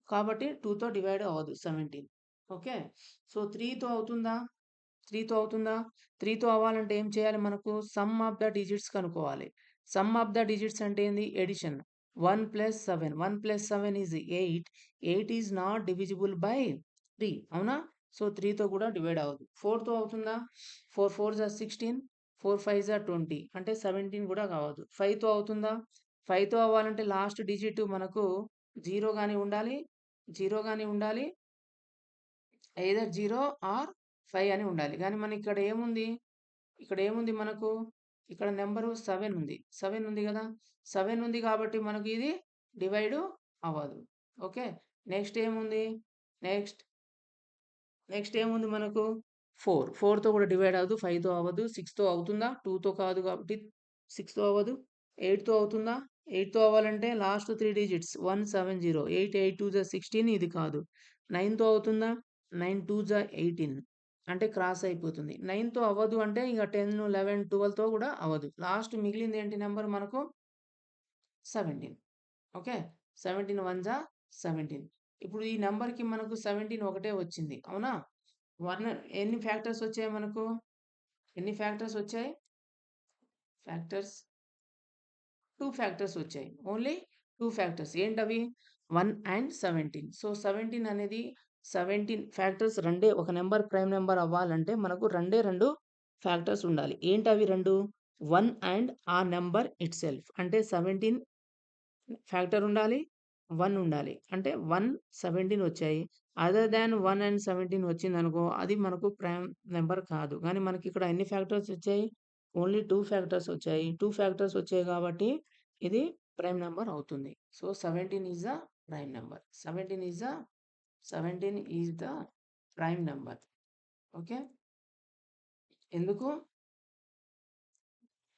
కాబట్టి 2తో డివైడ్ అవ్వదు 17. ఓకే. సో 3తో అవుతుందా? 3తో అవుతుందా? 3తో అవ్వాలంటే ఏం చేయాలి మనకు? సమ్ ఆఫ్ ద డిజిట్స్ కనుక్కోవాలి. సమ్ ఆఫ్ ద డిజిట్స్ అంటే ఏంది? Addition. 1 plus 7. 1 plus 7 is 8. 8 is not divisible by 3. అవునా? సో 3తో కూడా డివైడ్ అవ్వదు. 4తో అవుతుందా? 4 4 16. 4 5 20. అంటే 17 కూడా కావద్దు. 5తో అవుతుందా? 5తో అవ్వాలంటే లాస్ట్ డిజిట్ మనకు 0 గాని ఉండాలి. 0 గాని ఉండాలి. ఎయిదర్ 0 ఆర్ 5 అని ఉండాలి. గానీ ఇక్కడ ఏముంది? ఇక్కడ ఏముంది మనకు? ఇక్కడ నంబరు 7 ఉంది. 7 ఉంది గదా! 7 ఉంది కాబట్టి మనకి ఇది డివైడ్ అవ్వదు. ఓకే. నెక్స్ట్ ఏముంది? నెక్స్ట్ నెక్స్ట్ ఏముంది మనకు? 4. 4తో కూడా డివైడ్ అవ్వదు. 5తో అవ్వదు. 6తో అవుతుందా? 2తో కాదు కాబట్టి 6తో అవ్వదు. 8తో అవుతుందా? 8తో అవ్వాలంటే లాస్ట్ 3 డిజిట్స్ 170. 8, 8 2 జా 16 ఇది కాదు. 9తో అవుతుందా? 9 2 జా 18 అంటే క్రాస్ అయిపోతుంది. 9తో అవ్వదు అంటే ఇక 10, 11, 12తో కూడా అవ్వదు. లాస్ట్ మిగిలింది ఏంటి నంబర్ మనకు? 17. ఓకే. 17 1 జా 17. ఇప్పుడు ఈ నంబర్‌కి మనకు 17 ఒకటే వచ్చింది. అవునా? 1 ఎన్ని ఫ్యాక్టర్స్ వచ్చాయి మనకు? ఎన్ని ఫ్యాక్టర్స్ వచ్చాయి? ఫ్యాక్టర్స్ 2 ఫ్యాక్టర్స్ వచ్చాయి. Only 2 factors. ఏంటవి? 1 అండ్ 17. సో, 17 అనేది 17 ఫ్యాక్టర్స్ రెండే ఒక నంబర్ ప్రైమ్ నంబర్ అవ్వాలంటే మనకు రెండే 2 ఫ్యాక్టర్స్ ఉండాలి. ఏంటవి 2? 1 అండ్ ఆ నంబర్ ఇట్‌సెల్ఫ్. అంటే 17 ఫ్యాక్టర్ ఉండాలి. 1 ఉండాలి. అంటే 1, 17 వచ్చాయి. అదర్ థాన్ 1 అండ్ 17 వచ్చిందనుకో అది మనకు ప్రైమ్ నంబర్ కాదు. కానీ మనకిక్కడ ఎన్ని ఫ్యాక్టర్స్ వచ్చాయి? ఓన్లీ 2 ఫ్యాక్టర్స్ వచ్చాయి. 2 ఫ్యాక్టర్స్ వచ్చాయి కాబట్టి ఇది ప్రైమ్ నంబర్ అవుతుంది. So, 17 is the prime number. 17 is the prime number. Okay. ఎందుకు?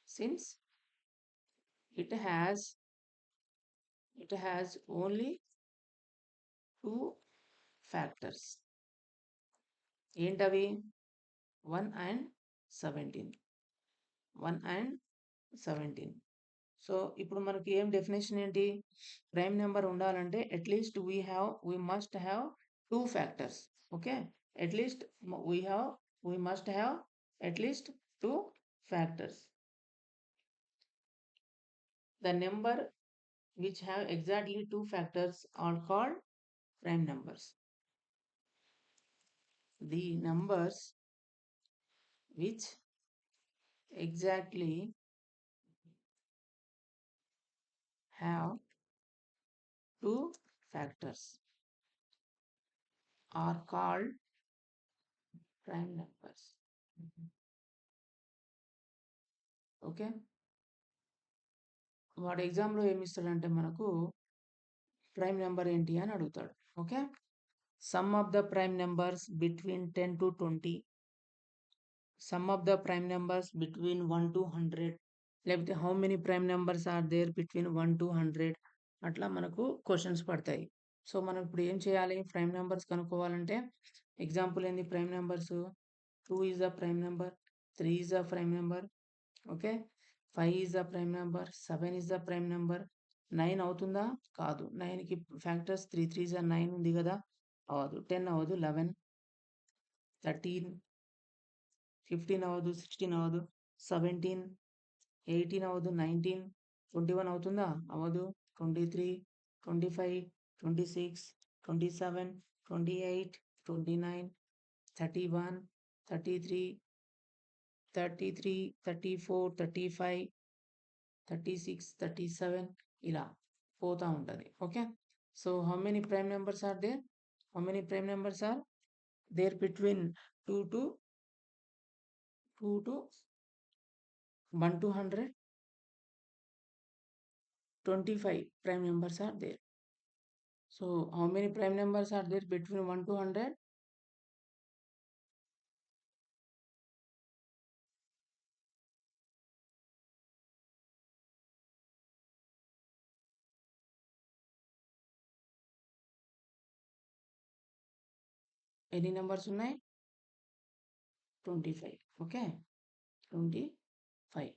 Since it has only 2 factors. ఏంటవి? 1 అండ్ 17. 1 అండ్ 17. సో, ఇప్పుడు మనకి ఏం డెఫినిషన్ ఏంటి? ప్రైమ్ నంబర్ ఉండాలంటే at least we must have 2 factors. Okay. At least we must have at least 2 factors. The number which have exactly 2 factors are called prime numbers. The numbers which exactly have 2 factors are called prime numbers. Okay. వాడు ఎగ్జామ్‌లో ఏమిస్తాడంటే మనకు prime number ఏంటి అని అడుగుతాడు. Okay. Sum of the prime numbers between 10-20. Sum of the prime numbers between 1-100. లేకపోతే how many prime numbers are there between 1-100 అట్లా మనకు క్వెషన్స్ పడతాయి. సో, మనం ఇప్పుడు ఏం చేయాలి? ప్రైమ్ నంబర్స్ కనుక్కోవాలంటే ఎగ్జాంపుల్ ఏంది prime numbers? 2 is the prime number. 3 is the prime number. Okay. 5 is the prime number. 7 is the prime number. 9 అవుతుందా? కాదు. 9కి ఫ్యాక్టర్స్ 3 3 జా 9 ఉంది గదా! అవ్వదు. 10 అవ్వదు. 11, 13, 15 అవ్వదు. 16 అవ్వదు. 17, 18 అవ్వదు. 19, 21 అవుతుందా? అవ్వదు. 23, 25, 26, 27, 28, 29, 31, 33, 34, 35, 36, 37 ఇలా పోతా ఉంటది. Okay. So, how many prime numbers are there? How many prime numbers are there between 2 to 1 to 100? 25 prime numbers are there. So, how many prime numbers are there between 1 to 100? ఎన్ని నెంబర్స్ ఉన్నాయి? 25. Okay. 25.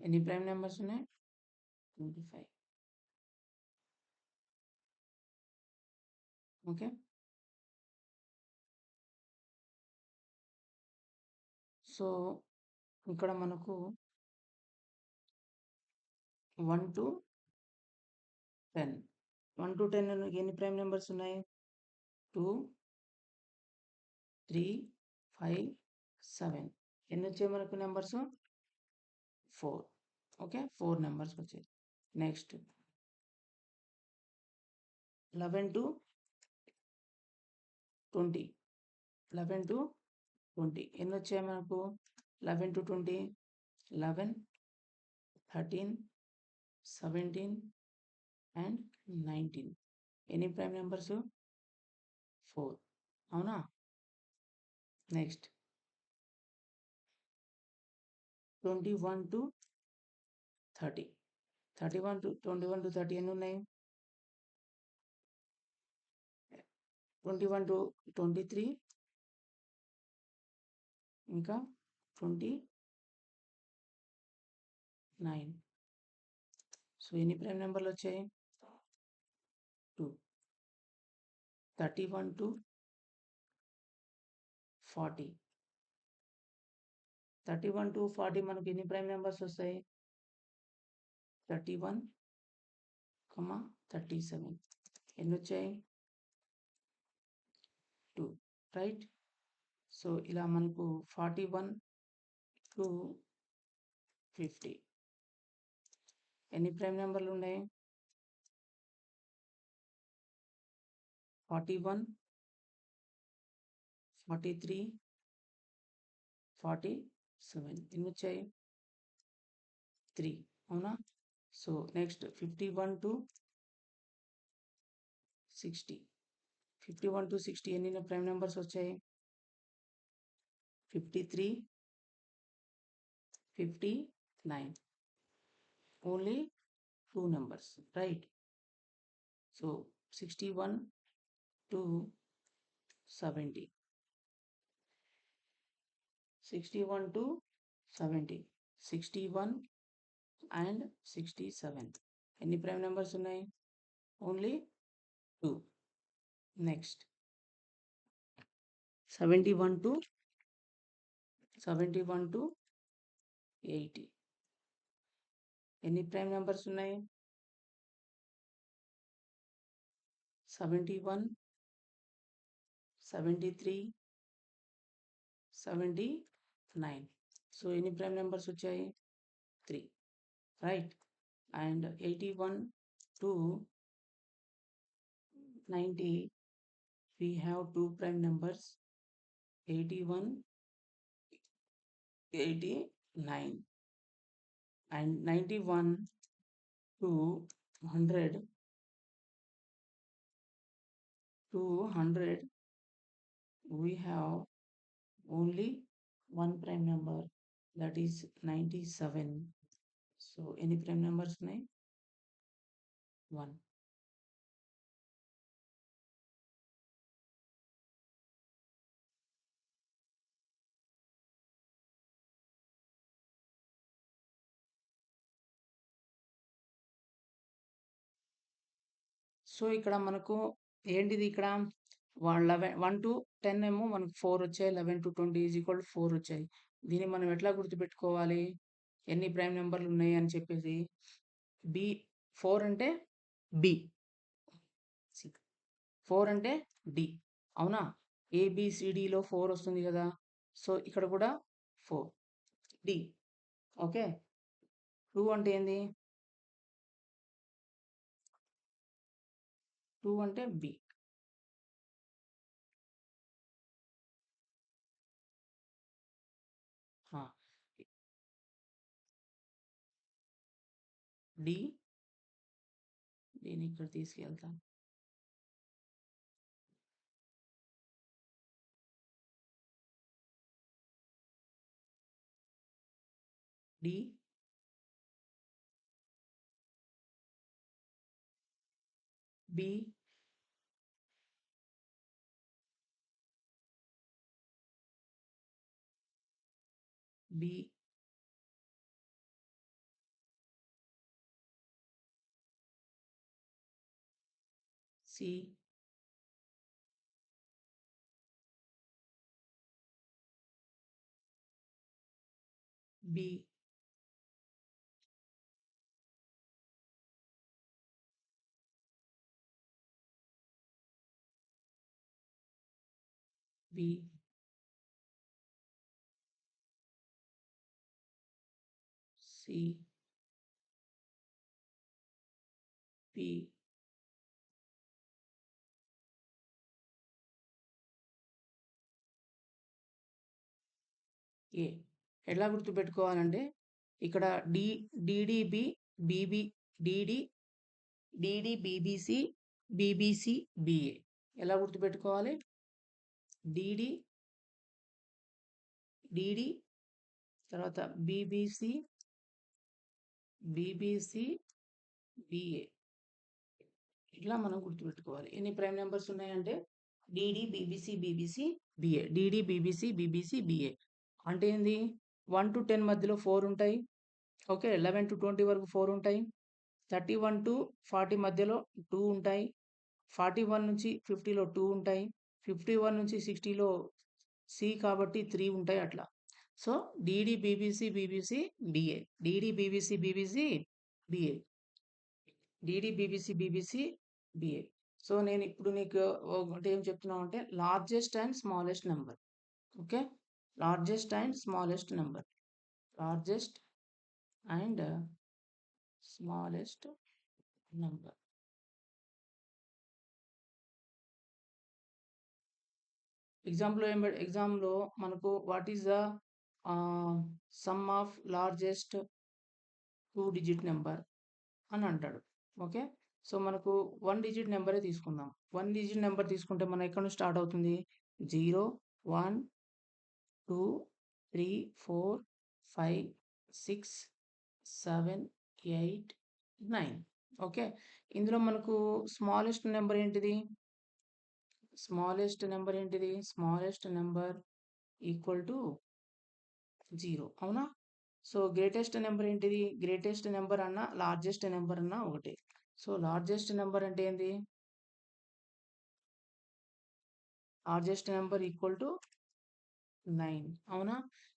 ఎన్ని prime numbers ఉన్నాయి? 25. Okay. So ఇక్కడ మనకు 1 to 10. 1 to 10 ఎన్ని prime numbers ఉన్నాయి? 2, 3, 5, 7. ఎన్ని వచ్చాయి మనకు నెంబర్స్? 4. ఓకే, 4 నెంబర్స్ వచ్చాయి. Next 11 to 20. 11 to 20 ఎన్ని వచ్చాయి మనకు? 11 to 20, 11, 13, 17 అండ్ 19. ఎన్ని ప్రైమ్ నెంబర్స్? 4. అవునా? Next 21 to 30. 21 to 30 ఎన్ని ఉన్నాయి? 21 to 23 ఇంకా 29. సో ఎన్ని ప్రైమ్ నెంబర్లు వచ్చాయి? 2. 31 to 40. 31 to 40 మనకి ఎన్ని ప్రైమ్ నెంబర్స్ వస్తాయి? 31, 37. ఎన్ని వచ్చాయి? 2. రైట్. సో ఇలా మనకు 41 to 50 ఎన్ని ప్రైమ్ నెంబర్లు ఉన్నాయి? 41, 43, 47. ఎన్ని వచ్చాయి? 3. అవునా? So next 51 to 60. 51 to 60 ఎన్ని ప్రైమ్ నెంబర్స్ వచ్చాయి? 53, 59. Only 2 numbers, right? So 61 to 70. 61 to 70. 61 and 67 ఎన్ని ప్రైమ్ నెంబర్స్ ఉన్నాయి? ఓన్లీ 2. నెక్స్ట్ 71 to 80 ఎన్ని ప్రైమ్ నెంబర్స్ ఉన్నాయి? 71, 73, 79. సో ఎన్ని ప్రైమ్ నెంబర్స్ వచ్చాయి? 3. Right. And 81 to 90 we have 2 prime numbers, 81, 89. And 91 to 100 we have only 1 prime number, that is 97. So any prime numbers ఉన్నాయి? 1. So ఇక్కడ మనకు ఏంటిది? ఇక్కడ 1 to 10 ఏమో మనకు 4 వచ్చాయి. 11 to 20 ఈజ్ ఈక్వల్ టు 4 వచ్చాయి. దీన్ని మనం ఎట్లా గుర్తుపెట్టుకోవాలి? ఎన్ని ప్రైమ్ నెంబర్లు ఉన్నాయి అని చెప్పేసి. 4 అంటే బి, 4 అంటే డి. అవునా? ఏబిసిడిలో 4 వస్తుంది కదా. సో ఇక్కడ కూడా 4 డి. ఓకే. 2 అంటే ఏంది? 2 అంటే బి. డి, దీన్ని ఇక్కడ తీసుకెళ్తాను. D, B, B, C, B, B, C, P, A. ఎట్లా గుర్తుపెట్టుకోవాలంటే ఇక్కడ D D B, B B, D D, D D B B C, B B C, B A. ఎలా గుర్తుపెట్టుకోవాలి? డిడి, డిడి, తర్వాత బిబిసి, బిబిసి, బిఏ. ఇట్లా మనం గుర్తుపెట్టుకోవాలి. ఎన్ని ప్రైమ్ నెంబర్స్ ఉన్నాయంటే D D, B B C, B B C, B A. D D, B B C, B B C, B A. అంటే ఏంది? 1 to 10 మధ్యలో 4 ఉంటాయి. ఓకే. 11 to 20 వరకు 4 ఉంటాయి. 31 to 40 మధ్యలో 2 ఉంటాయి. 41 నుంచి 50లో 2 ఉంటాయి. 51 నుంచి 60లో సి కాబట్టి 3 ఉంటాయి అట్లా. So D D, B B C, B B C, B A. D D, B B C, B B C, B A. D D, B B C, B B C, B A. So నేను ఇప్పుడు నీకు ఒకటి ఏం చెప్తున్నాను అంటే largest and smallest number. Okay. Largest and smallest number. Largest and smallest number. ఎగ్జామ్లో మనకు what is the sum of largest 2 digit number అని అంటాడు. ఓకే. సో మనకు 1 డిజిట్ నెంబరే తీసుకుందాం. 1 డిజిట్ నెంబర్ తీసుకుంటే మనం ఎక్కడ నుంచి స్టార్ట్ అవుతుంది? 0, 1, 2, 3, 4, 5, 6, 7, 8, 9. ఓకే. ఇందులో మనకు స్మాలెస్ట్ నెంబర్ ఏంటిది? స్మాలెస్ట్ నెంబర్ ఏంటిది? Smallest number equal to 0. అవునా? సో గ్రేటెస్ట్ నెంబర్ ఏంటిది? గ్రేటెస్ట్ నెంబర్ అన్నా లార్జెస్ట్ నెంబర్ అన్నా ఒకటే. సో లార్జెస్ట్ నెంబర్ అంటే ఏంది? Largest number equal to 9. అవునా?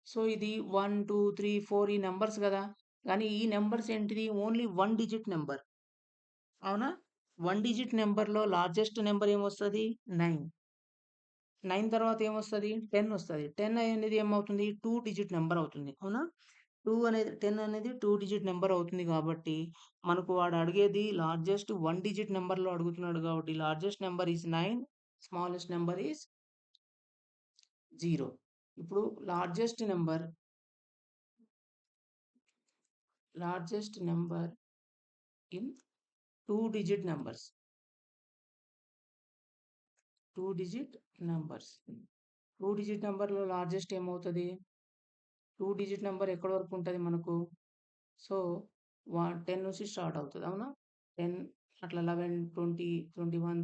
సో ఇది 1, 2, 3, 4 ఈ నెంబర్స్ కదా. కానీ ఈ నెంబర్స్ ఏంటిది? Only 1 digit number. అవునా? 1 డిజిట్ నెంబర్లో లార్జెస్ట్ నెంబర్ ఏమొస్తుంది? 9. 9 తర్వాత ఏమొస్తుంది? 10 వస్తుంది. 10 అనేది ఏమవుతుంది? 2 డిజిట్ నెంబర్ అవుతుంది. అవునా? 10 అనేది 2 డిజిట్ నెంబర్ అవుతుంది కాబట్టి మనకు వాడు అడిగేది లార్జెస్ట్ 1 డిజిట్ నెంబర్లో అడుగుతున్నాడు కాబట్టి largest number is 9, smallest number is 0. ఇప్పుడు largest number in 2 digit numbers. 2 digit numbers. 2 digit నెంబర్లో లార్జెస్ట్ ఏమవుతుంది? 2 డిజిట్ నెంబర్ ఎక్కడి వరకు ఉంటుంది మనకు? సో 10 నుంచి స్టార్ట్ అవుతుంది. అవునా? 10 అట్లా 11, 20, 21,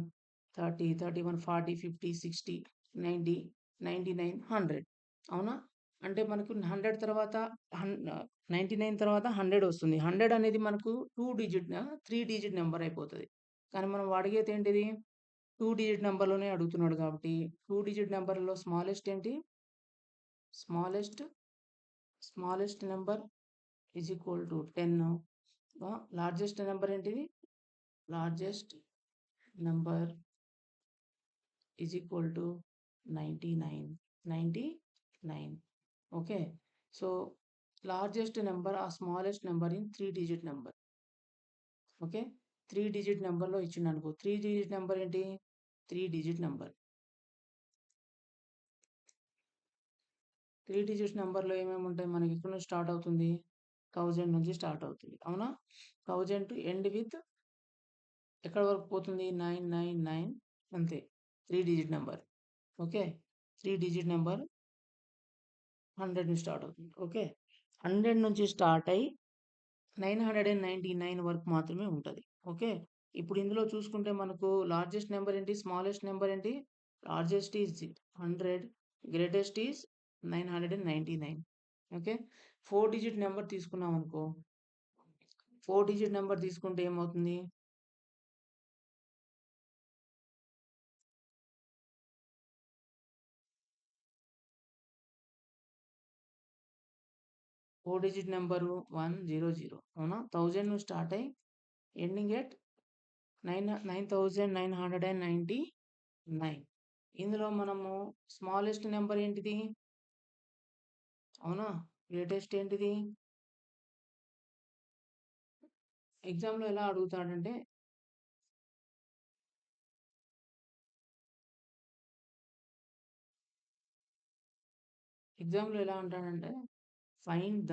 30, 31, 40, 50, 60, 90, 99, 100. అవునా? అంటే మనకు 100 తర్వాత 99 తర్వాత 100 వస్తుంది. 100 అనేది మనకు 3 డిజిట్ నెంబర్ అయిపోతుంది. కానీ మనం అడిగేది ఏంటిది? 2 డిజిట్ నెంబర్లోనే అడుగుతున్నాడు కాబట్టి 2 డిజిట్ నెంబర్లో స్మాలెస్ట్ ఏంటి? Smallest number is equal to 10. Largest number ఏంటిది? Largest number is equal to 99. Okay. So largest number ఆ smallest number in 3 digit number. Okay. 3 digit నెంబర్లో ఇచ్చిండు అనుకో. 3 డిజిట్ నెంబర్ ఏంటి? 3 డిజిట్ నెంబర్. 3 డిజిట్ నెంబర్లో ఏమేమి ఉంటాయి? మనకి ఎక్కడ నుంచి స్టార్ట్ అవుతుంది? 1000 నుంచి స్టార్ట్ అవుతుంది. అవునా? 1000 టు ఎండ్ విత్ ఎక్కడ వరకు పోతుంది? 999. అంతే. 3 digit number. Okay. 3 digit number 100 నుంచి స్టార్ట్ అవుతుంది. ఓకే. 100 నుంచి స్టార్ట్ అయ్యి 999 వరకు మాత్రమే ఉంటుంది. ఓకే. ఇప్పుడు ఇందులో చూసుకుంటే మనకు లార్జెస్ట్ నెంబర్ ఏంటి? స్మాలెస్ట్ నెంబర్ ఏంటి? Largest is 100, greatest is 999. Okay. 4 digit number తీసుకున్నాం అనుకో. 4 డిజిట్ నెంబర్ తీసుకుంటే ఏమవుతుంది? 4 డిజిట్ నెంబరు 100 అవునా? 1000 నుంచి స్టార్ట్ అయ్యి ఎండింగ్ ఎట్ 9999. ఇందులో మనము స్మాలెస్ట్ నెంబర్ ఏంటిది? అవునా? గ్రేటెస్ట్ ఏంటిది? ఎగ్జామ్‌లో ఎలా అడుగుతాడంటే ఎగ్జామ్‌లో ఎలా అంటాడంటే find the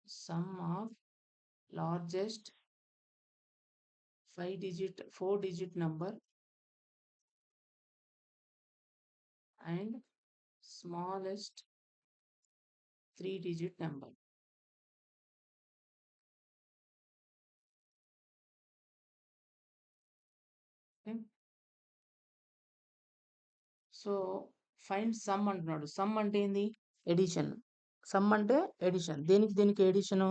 sum of largest 4 digit number and smallest 3 digit number. Okay. So, find sum అంటున్నాడు. సమ్ అంటే ఏంది? ఎడిషన్. సమ్ అంటే ఎడిషన్. దేనికి ఎడిషను?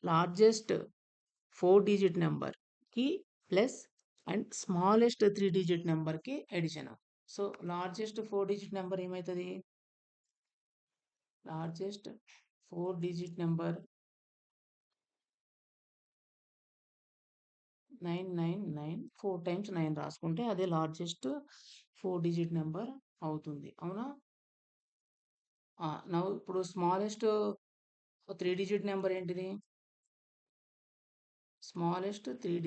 లార్జెస్ట్ 4 డిజిట్ నెంబర్‌కి ప్లస్ అండ్ స్మాలెస్ట్ 3 డిజిట్ నెంబర్‌కి addition. So, largest 4 digit number ఏమైతది? Largest 4 digit number 999 4 times 9 రాసుకుంటే అదే లార్జెస్ట్ 4 డిజిట్ నెంబర్ అవుతుంది. అవునా? నౌ ఇప్పుడు స్మాలెస్ట్ 3 డిజిట్ నెంబర్ ఏంటిది? Smallest 3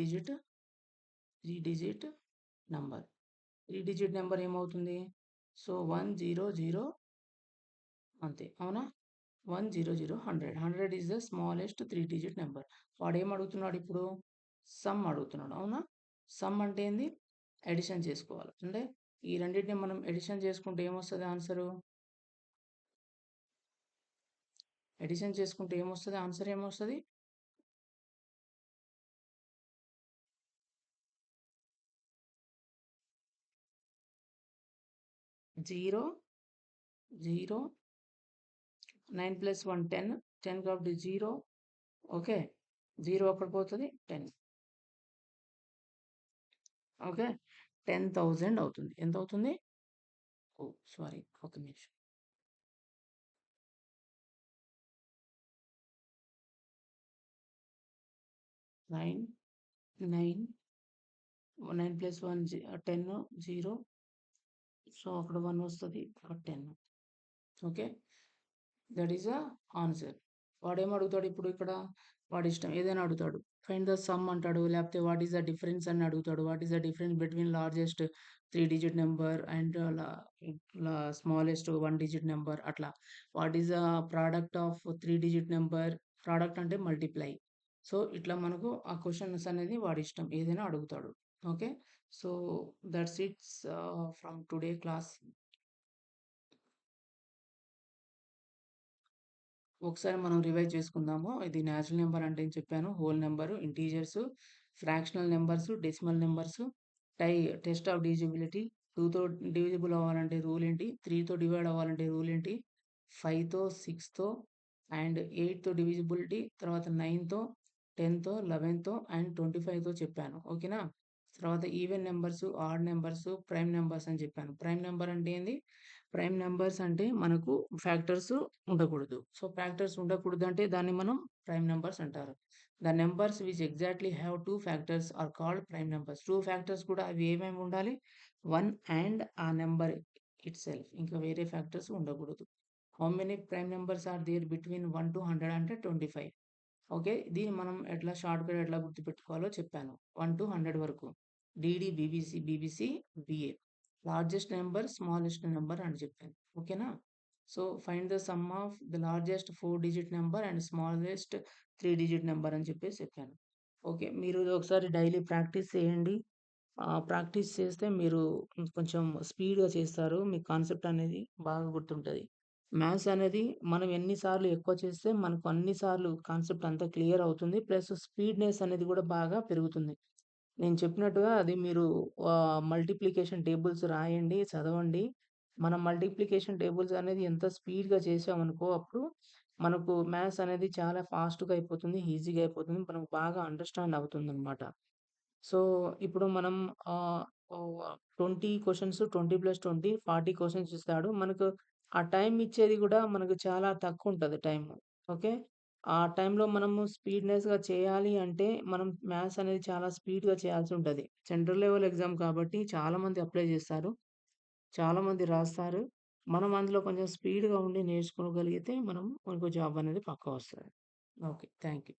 digit number. 3 digit number ఏమవుతుంది? సో, 100 అంతే. అవునా? 100 100 100 is the smallest 3 digit number. వాడేం అడుగుతున్నాడు ఇప్పుడు? సమ్ అడుగుతున్నాడు. అవునా? సమ్ అంటే ఏంది? అడిషన్ చేసుకోవాలి. అంటే ఈ రెండిటిని మనం అడిషన్ చేసుకుంటే ఏమొస్తది ఆన్సరు? అడిషన్ చేసుకుంటే ఏమొస్తది? ఆన్సర్ ఏమొస్తది? 0 0 9 + 1 10 10 కాబట్టి 0 ఓకే. 0 అక్కడ పోతది 10 ఓకే. 10,000 అవుతుంది. ఎంతవుతుంది? ఓహ్! సారీ. ఒక నిమిషం. 9 9 9 + 1 10 0 సో, అక్కడ 1 వస్తది. అక్కడ 10 okay. That is the answer. వాడేం అడుగుతాడు ఇప్పుడు ఇక్కడ? వాడిష్టం ఏదైనా అడుగుతాడు. ఫైండ్ ద సమ్ అంటాడు. లేకపోతే వాట్ ఈస్ ద డిఫరెన్స్ అని అడుగుతాడు. What is the difference between largest 3 digit number and smallest 1 digit number అట్లా. What is the product of 3 digit number? Product అంటే మల్టిప్లై. సో, ఇట్లా మనకు ఆ క్వెషన్స్ అనేది వాడిష్టం ఏదైనా అడుగుతాడు. Okay. So, that's it's from today class. ఒకసారి మనం రివైజ్ చేసుకుందాము. ఇది నేచురల్ నంబర్ అంటే ఏం చెప్పాను. Whole number, integers, fractional numbers, decimal numbers, test of divisibility, 2తో డివిజిబుల్ అవ్వాలంటే రూల్ ఏంటి, 3తో డివైడ్ అవ్వాలంటే రూల్ ఏంటి, 5తో, 6తో అండ్ 8తో డివిజిబిలిటీ, తర్వాత 9తో, 10తో, 11తో అండ్ 25తో చెప్పాను. ఓకేనా? తర్వాత even numbers, add numbers, prime numbers అని చెప్పాను. ప్రైమ్ నంబర్ అంటే ఏంది? ప్రైమ్ నంబర్స్ అంటే మనకు ఫ్యాక్టర్స్ ఉండకూడదు. సో, ఫ్యాక్టర్స్ ఉండకూడదు అంటే దాన్ని మనం ప్రైమ్ నంబర్స్ అంటారు. The numbers which exactly have 2 factors are called prime numbers. 2 factors కూడా అవి ఏమేమి ఉండాలి? 1 అండ్ ఆ నంబర్ ఇట్‌సెల్ఫ్. ఇంకా వేరే ఫ్యాక్టర్స్ ఉండకూడదు. How many prime numbers are there between 1-100 అంటే 25. ఓకే. దీన్ని మనం షార్ట్‌కట్ ఎట్లా గుర్తుపెట్టుకోవాలో చెప్పాను. 1-100 వరకు. DD, BBC, BA. Largest number, smallest number అని చెప్పాను. ఓకేనా? So, find the sum of the largest 4 digit number and smallest 3 digit number అని చెప్పేసి చెప్పాను. ఓకే. మీరు ఇది ఒకసారి డైలీ ప్రాక్టీస్ చేయండి. ప్రాక్టీస్ చేస్తే మీరు కొంచెం స్పీడ్‌గా చేస్తారు. మీ కాన్సెప్ట్ అనేది బాగా గుర్తుంటది. మ్యాథ్స్ అనేది మనం ఎన్ని సార్లు ఎక్కువ చేస్తే మనకు అన్ని సార్లు కాన్సెప్ట్ అంతా క్లియర్ అవుతుంది. ప్లస్ స్పీడ్‌నెస్ అనేది కూడా బాగా పెరుగుతుంది. నేను చెప్పినట్టుగా అది మీరు మల్టిప్లికేషన్ టేబుల్స్ రాయండి, చదవండి. మనం మల్టిప్లికేషన్ టేబుల్స్ అనేది ఎంత స్పీడ్‌గా చేసామనుకో అప్పుడు మనకు మ్యాథ్స్ అనేది చాలా ఫాస్ట్‌గా అయిపోతుంది. ఈజీగా అయిపోతుంది. మనకు బాగా అండర్‌స్టాండ్ అవుతుందనమాట. సో, ఇప్పుడు మనం ఆహ్, ఓహ్! 20 క్వెషన్స్ 20+20 40 క్వెషన్స్ ఇస్తాడు. మనకు ఆ టైం ఇచ్చేది గూడా మనకు చాలా తక్కువుంటది టైము. ఓకే. ఆ టైంలో మనము స్పీడ్‌నెస్‌గా చేయాలి అంటే, మనం మ్యాథ్స్ అనేది చాలా స్పీడ్‌గా చేయాల్సుంటది. సెంట్రల్ లెవెల్ ఎగ్జామ్ కాబట్టి చాలామంది అప్లై జేస్తారు. చాలామంది రాస్తారు. మనం అందులో కొంచెం స్పీడ్‌గా ఉండి నేర్చుకోగలిగితే మనకు జాబ్ అనేది పక్కా వస్తది. ఓకే. Thank you.